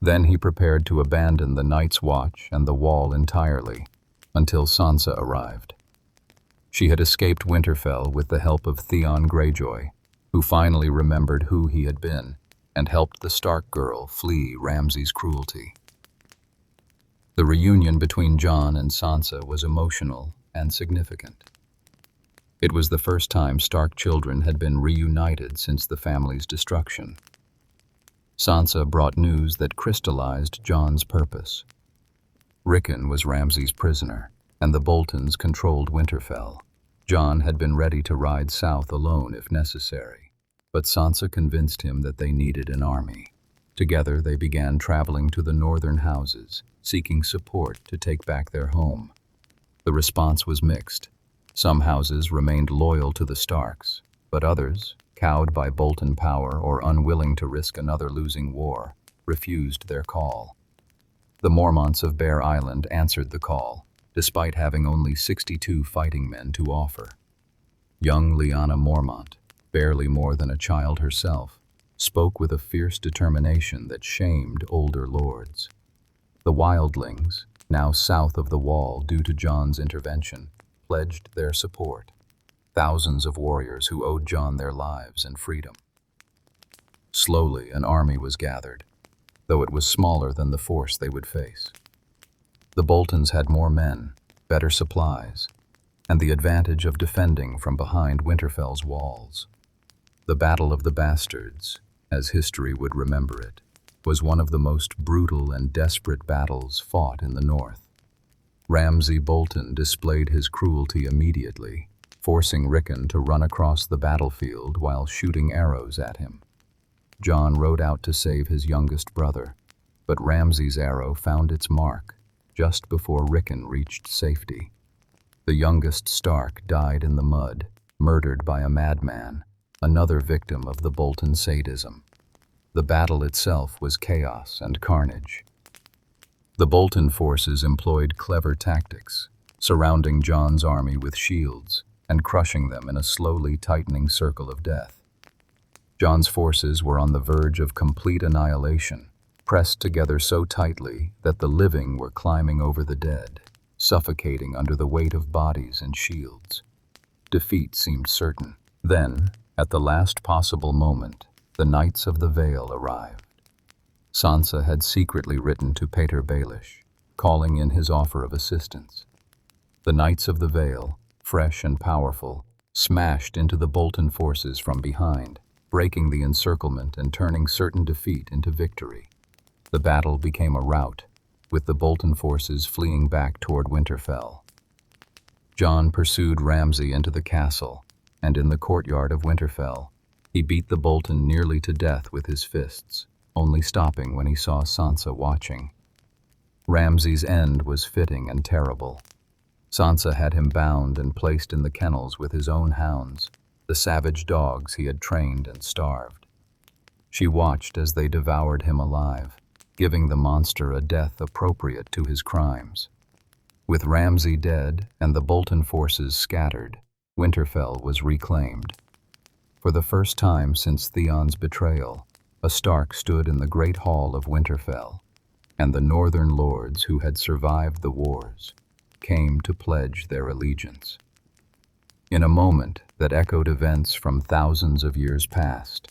Then he prepared to abandon the Night's Watch and the Wall entirely, until Sansa arrived. She had escaped Winterfell with the help of Theon Greyjoy, who finally remembered who he had been and helped the Stark girl flee Ramsay's cruelty. The reunion between Jon and Sansa was emotional and significant. It was the first time Stark children had been reunited since the family's destruction. Sansa brought news that crystallized Jon's purpose. Rickon was Ramsay's prisoner, and the Boltons controlled Winterfell. Jon had been ready to ride south alone if necessary, but Sansa convinced him that they needed an army. Together they began traveling to the northern houses, seeking support to take back their home. The response was mixed. Some houses remained loyal to the Starks, but others, cowed by Bolton power or unwilling to risk another losing war, refused their call. The Mormonts of Bear Island answered the call, despite having only 62 fighting men to offer. Young Lyanna Mormont, barely more than a child herself, spoke with a fierce determination that shamed older lords. The wildlings, now south of the wall due to Jon's intervention, pledged their support. Thousands of warriors who owed Jon their lives and freedom. Slowly, an army was gathered, though it was smaller than the force they would face. The Boltons had more men, better supplies, and the advantage of defending from behind Winterfell's walls. The Battle of the Bastards, as history would remember it, was one of the most brutal and desperate battles fought in the north. Ramsay Bolton displayed his cruelty immediately, forcing Rickon to run across the battlefield while shooting arrows at him. Jon rode out to save his youngest brother, but Ramsay's arrow found its mark just before Rickon reached safety. The youngest Stark died in the mud, murdered by a madman, another victim of the Bolton sadism. The battle itself was chaos and carnage. The Bolton forces employed clever tactics, surrounding Jon's army with shields and crushing them in a slowly tightening circle of death. Jon's forces were on the verge of complete annihilation, pressed together so tightly that the living were climbing over the dead, suffocating under the weight of bodies and shields. Defeat seemed certain. Then, at the last possible moment, the Knights of the Vale arrived. Sansa had secretly written to Pater Baelish, calling in his offer of assistance. The Knights of the Vale, fresh and powerful, smashed into the Bolton forces from behind, breaking the encirclement and turning certain defeat into victory. The battle became a rout, with the Bolton forces fleeing back toward Winterfell. Jon pursued Ramsay into the castle, and in the courtyard of Winterfell, he beat the Bolton nearly to death with his fists, only stopping when he saw Sansa watching. Ramsay's end was fitting and terrible. Sansa had him bound and placed in the kennels with his own hounds, the savage dogs he had trained and starved. She watched as they devoured him alive, giving the monster a death appropriate to his crimes. With Ramsay dead and the Bolton forces scattered, Winterfell was reclaimed. For the first time since Theon's betrayal, a Stark stood in the great hall of Winterfell, and the northern lords who had survived the wars came to pledge their allegiance. In a moment that echoed events from thousands of years past,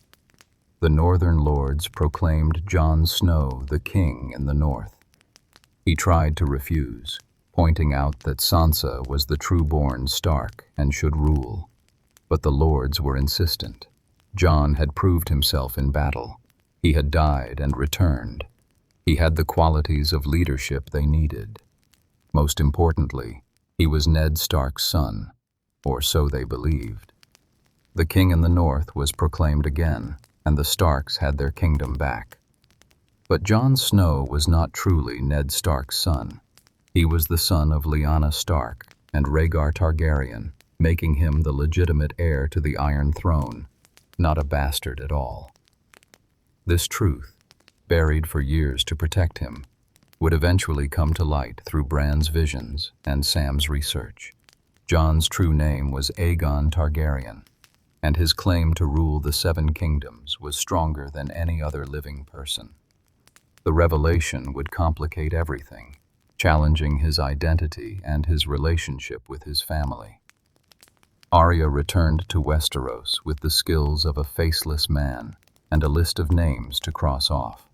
the northern lords proclaimed Jon Snow the king in the north. He tried to refuse, pointing out that Sansa was the true-born Stark and should rule. But the lords were insistent. Jon had proved himself in battle. He had died and returned. He had the qualities of leadership they needed. Most importantly, he was Ned Stark's son, or so they believed. The king in the north was proclaimed again, and the Starks had their kingdom back. But Jon Snow was not truly Ned Stark's son. He was the son of Lyanna Stark and Rhaegar Targaryen, making him the legitimate heir to the Iron Throne, not a bastard at all. This truth, buried for years to protect him, would eventually come to light through Bran's visions and Sam's research. Jon's true name was Aegon Targaryen, and his claim to rule the Seven Kingdoms was stronger than any other living person. The revelation would complicate everything, challenging his identity and his relationship with his family. Arya returned to Westeros with the skills of a faceless man and a list of names to cross off.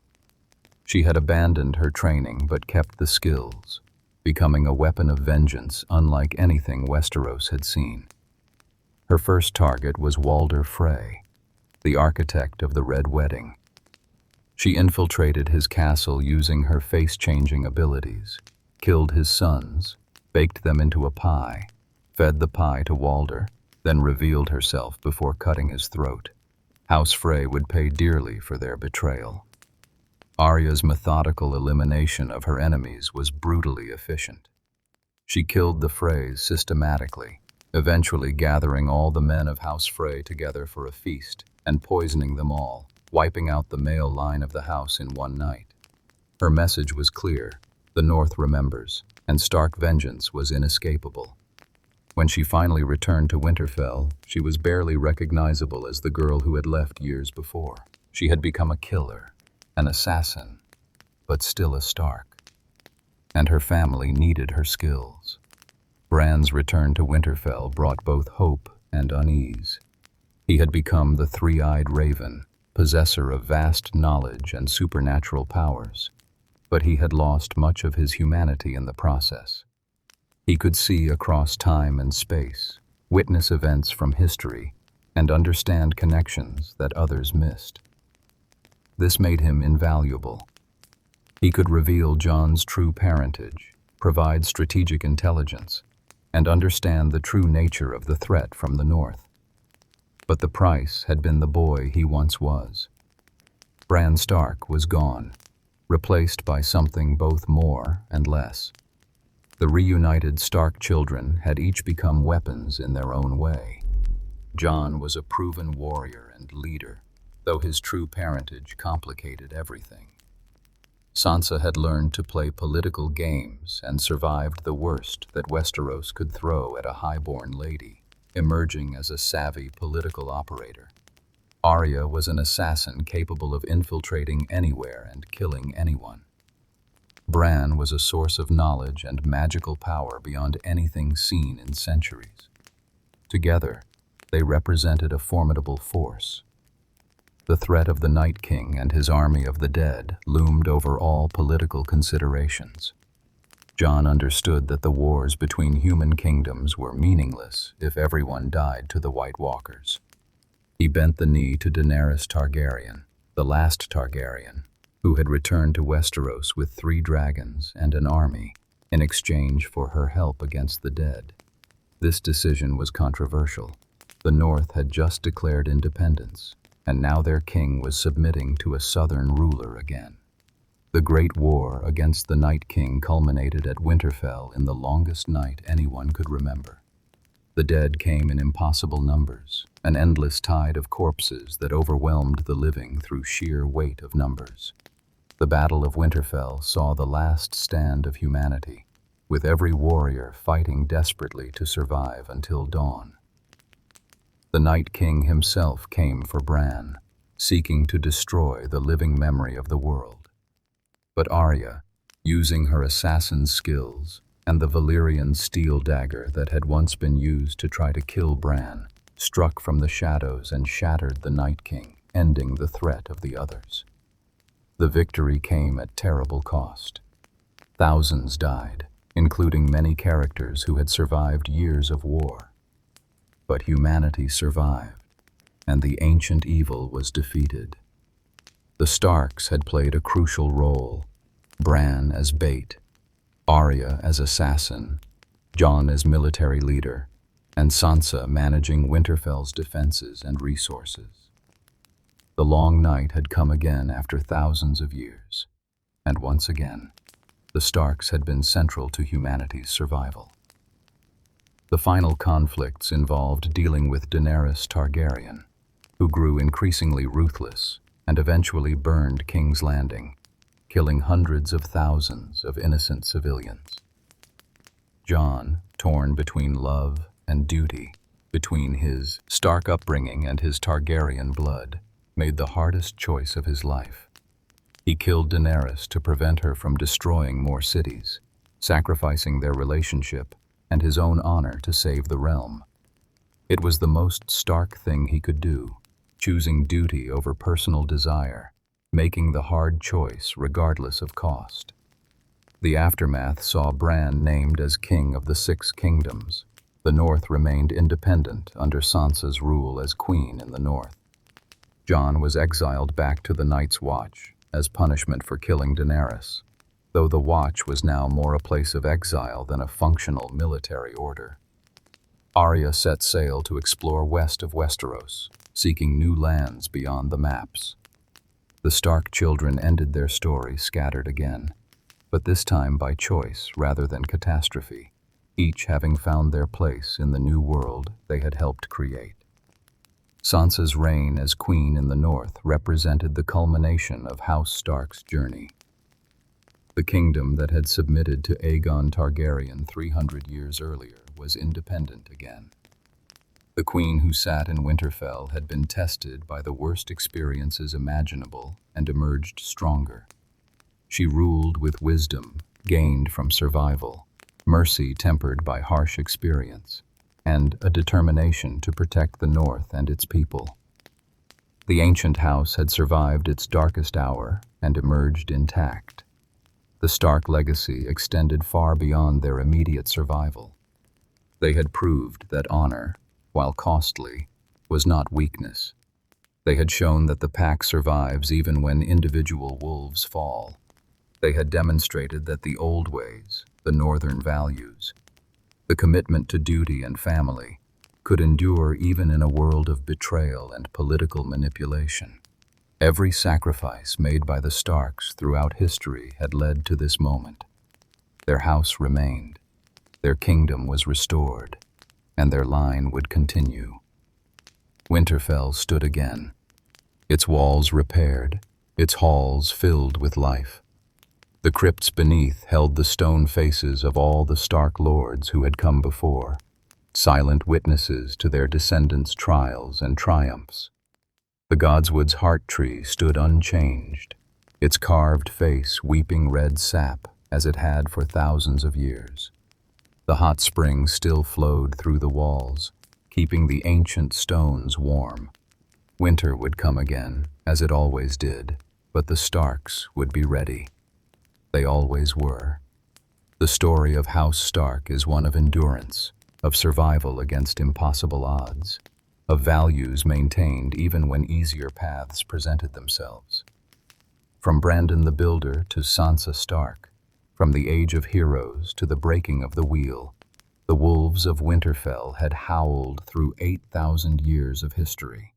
She had abandoned her training but kept the skills, becoming a weapon of vengeance unlike anything Westeros had seen. Her first target was Walder Frey, the architect of the Red Wedding. She infiltrated his castle using her face-changing abilities, killed his sons, baked them into a pie, fed the pie to Walder, then revealed herself before cutting his throat. House Frey would pay dearly for their betrayal. Arya's methodical elimination of her enemies was brutally efficient. She killed the Freys systematically, eventually gathering all the men of House Frey together for a feast and poisoning them all, wiping out the male line of the house in one night. Her message was clear: The North remembers, and Stark vengeance was inescapable. When she finally returned to Winterfell, she was barely recognizable as the girl who had left years before. She had become a killer, an assassin, but still a Stark. And her family needed her skills. Bran's return to Winterfell brought both hope and unease. He had become the three-eyed raven, possessor of vast knowledge and supernatural powers, but he had lost much of his humanity in the process. He could see across time and space, witness events from history, and understand connections that others missed. This made him invaluable. He could reveal Jon's true parentage, provide strategic intelligence, and understand the true nature of the threat from the north. But the price had been the boy he once was. Bran Stark was gone, replaced by something both more and less. The reunited Stark children had each become weapons in their own way. Jon was a proven warrior and leader, though his true parentage complicated everything. Sansa had learned to play political games and survived the worst that Westeros could throw at a highborn lady, emerging as a savvy political operator. Arya was an assassin capable of infiltrating anywhere and killing anyone. Bran was a source of knowledge and magical power beyond anything seen in centuries. Together, they represented a formidable force. The threat of the Night King and his army of the dead loomed over all political considerations. Jon understood that the wars between human kingdoms were meaningless if everyone died to the White Walkers. He bent the knee to Daenerys Targaryen, the last Targaryen, who had returned to Westeros with 3 dragons and an army in exchange for her help against the dead. This decision was controversial. The North had just declared independence, and now their king was submitting to a southern ruler again. The Great War against the Night King culminated at Winterfell in the longest night anyone could remember. The dead came in impossible numbers, an endless tide of corpses that overwhelmed the living through sheer weight of numbers. The Battle of Winterfell saw the last stand of humanity, with every warrior fighting desperately to survive until dawn. The Night King himself came for Bran, seeking to destroy the living memory of the world. But Arya, using her assassin's skills and the Valyrian steel dagger that had once been used to try to kill Bran, struck from the shadows and shattered the Night King, ending the threat of the others. The victory came at terrible cost. Thousands died, including many characters who had survived years of war. But humanity survived, and the ancient evil was defeated. The Starks had played a crucial role, Bran as bait, Arya as assassin, Jon as military leader, and Sansa managing Winterfell's defenses and resources. The long night had come again after thousands of years, and once again, the Starks had been central to humanity's survival. The final conflicts involved dealing with Daenerys Targaryen, who grew increasingly ruthless and eventually burned King's Landing, killing hundreds of thousands of innocent civilians. Jon, torn between love and duty, between his Stark upbringing and his Targaryen blood, made the hardest choice of his life. He killed Daenerys to prevent her from destroying more cities, sacrificing their relationship and his own honor to save the realm. It was the most Stark thing he could do, choosing duty over personal desire, making the hard choice regardless of cost. The aftermath saw Bran named as King of the 6 Kingdoms. The North remained independent under Sansa's rule as Queen in the North. Jon was exiled back to the Night's Watch as punishment for killing Daenerys, though the Watch was now more a place of exile than a functional military order. Arya set sail to explore west of Westeros, seeking new lands beyond the maps. The Stark children ended their story scattered again, but this time by choice rather than catastrophe, each having found their place in the new world they had helped create. Sansa's reign as queen in the North represented the culmination of House Stark's journey. The kingdom that had submitted to Aegon Targaryen 300 years earlier was independent again. The queen who sat in Winterfell had been tested by the worst experiences imaginable and emerged stronger. She ruled with wisdom gained from survival, mercy tempered by harsh experience, and a determination to protect the North and its people. The ancient house had survived its darkest hour and emerged intact. The Stark legacy extended far beyond their immediate survival. They had proved that honor, while costly, was not weakness. They had shown that the pack survives even when individual wolves fall. They had demonstrated that the old ways, the northern values, the commitment to duty and family, could endure even in a world of betrayal and political manipulation. Every sacrifice made by the Starks throughout history had led to this moment. Their house remained, their kingdom was restored, and their line would continue. Winterfell stood again, its walls repaired, its halls filled with life. The crypts beneath held the stone faces of all the Stark lords who had come before, silent witnesses to their descendants' trials and triumphs. The Godswood's heart tree stood unchanged, its carved face weeping red sap as it had for thousands of years. The hot spring still flowed through the walls, keeping the ancient stones warm. Winter would come again, as it always did, but the Starks would be ready. They always were. The story of House Stark is one of endurance, of survival against impossible odds, of values maintained even when easier paths presented themselves. From Brandon the Builder to Sansa Stark, from the Age of Heroes to the breaking of the wheel, the wolves of Winterfell had howled through 8,000 years of history.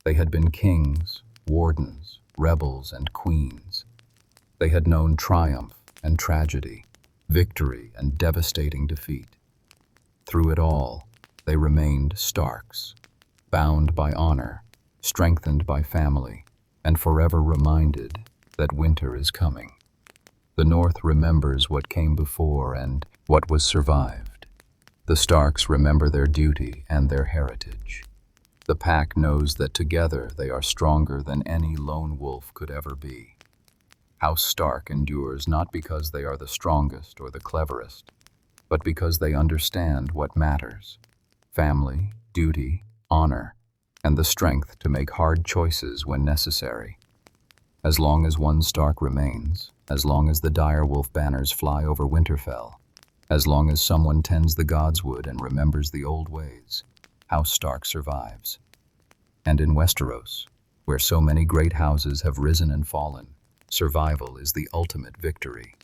They had been kings, wardens, rebels, and queens. They had known triumph and tragedy, victory and devastating defeat. Through it all, they remained Starks, bound by honor, strengthened by family, and forever reminded that winter is coming. The North remembers what came before and what was survived. The Starks remember their duty and their heritage. The pack knows that together they are stronger than any lone wolf could ever be. House Stark endures not because they are the strongest or the cleverest, but because they understand what matters: family, duty, honor, and the strength to make hard choices when necessary. As long as one Stark remains, as long as the direwolf banners fly over Winterfell, as long as someone tends the Godswood and remembers the old ways, House Stark survives. And in Westeros, where so many great houses have risen and fallen, survival is the ultimate victory.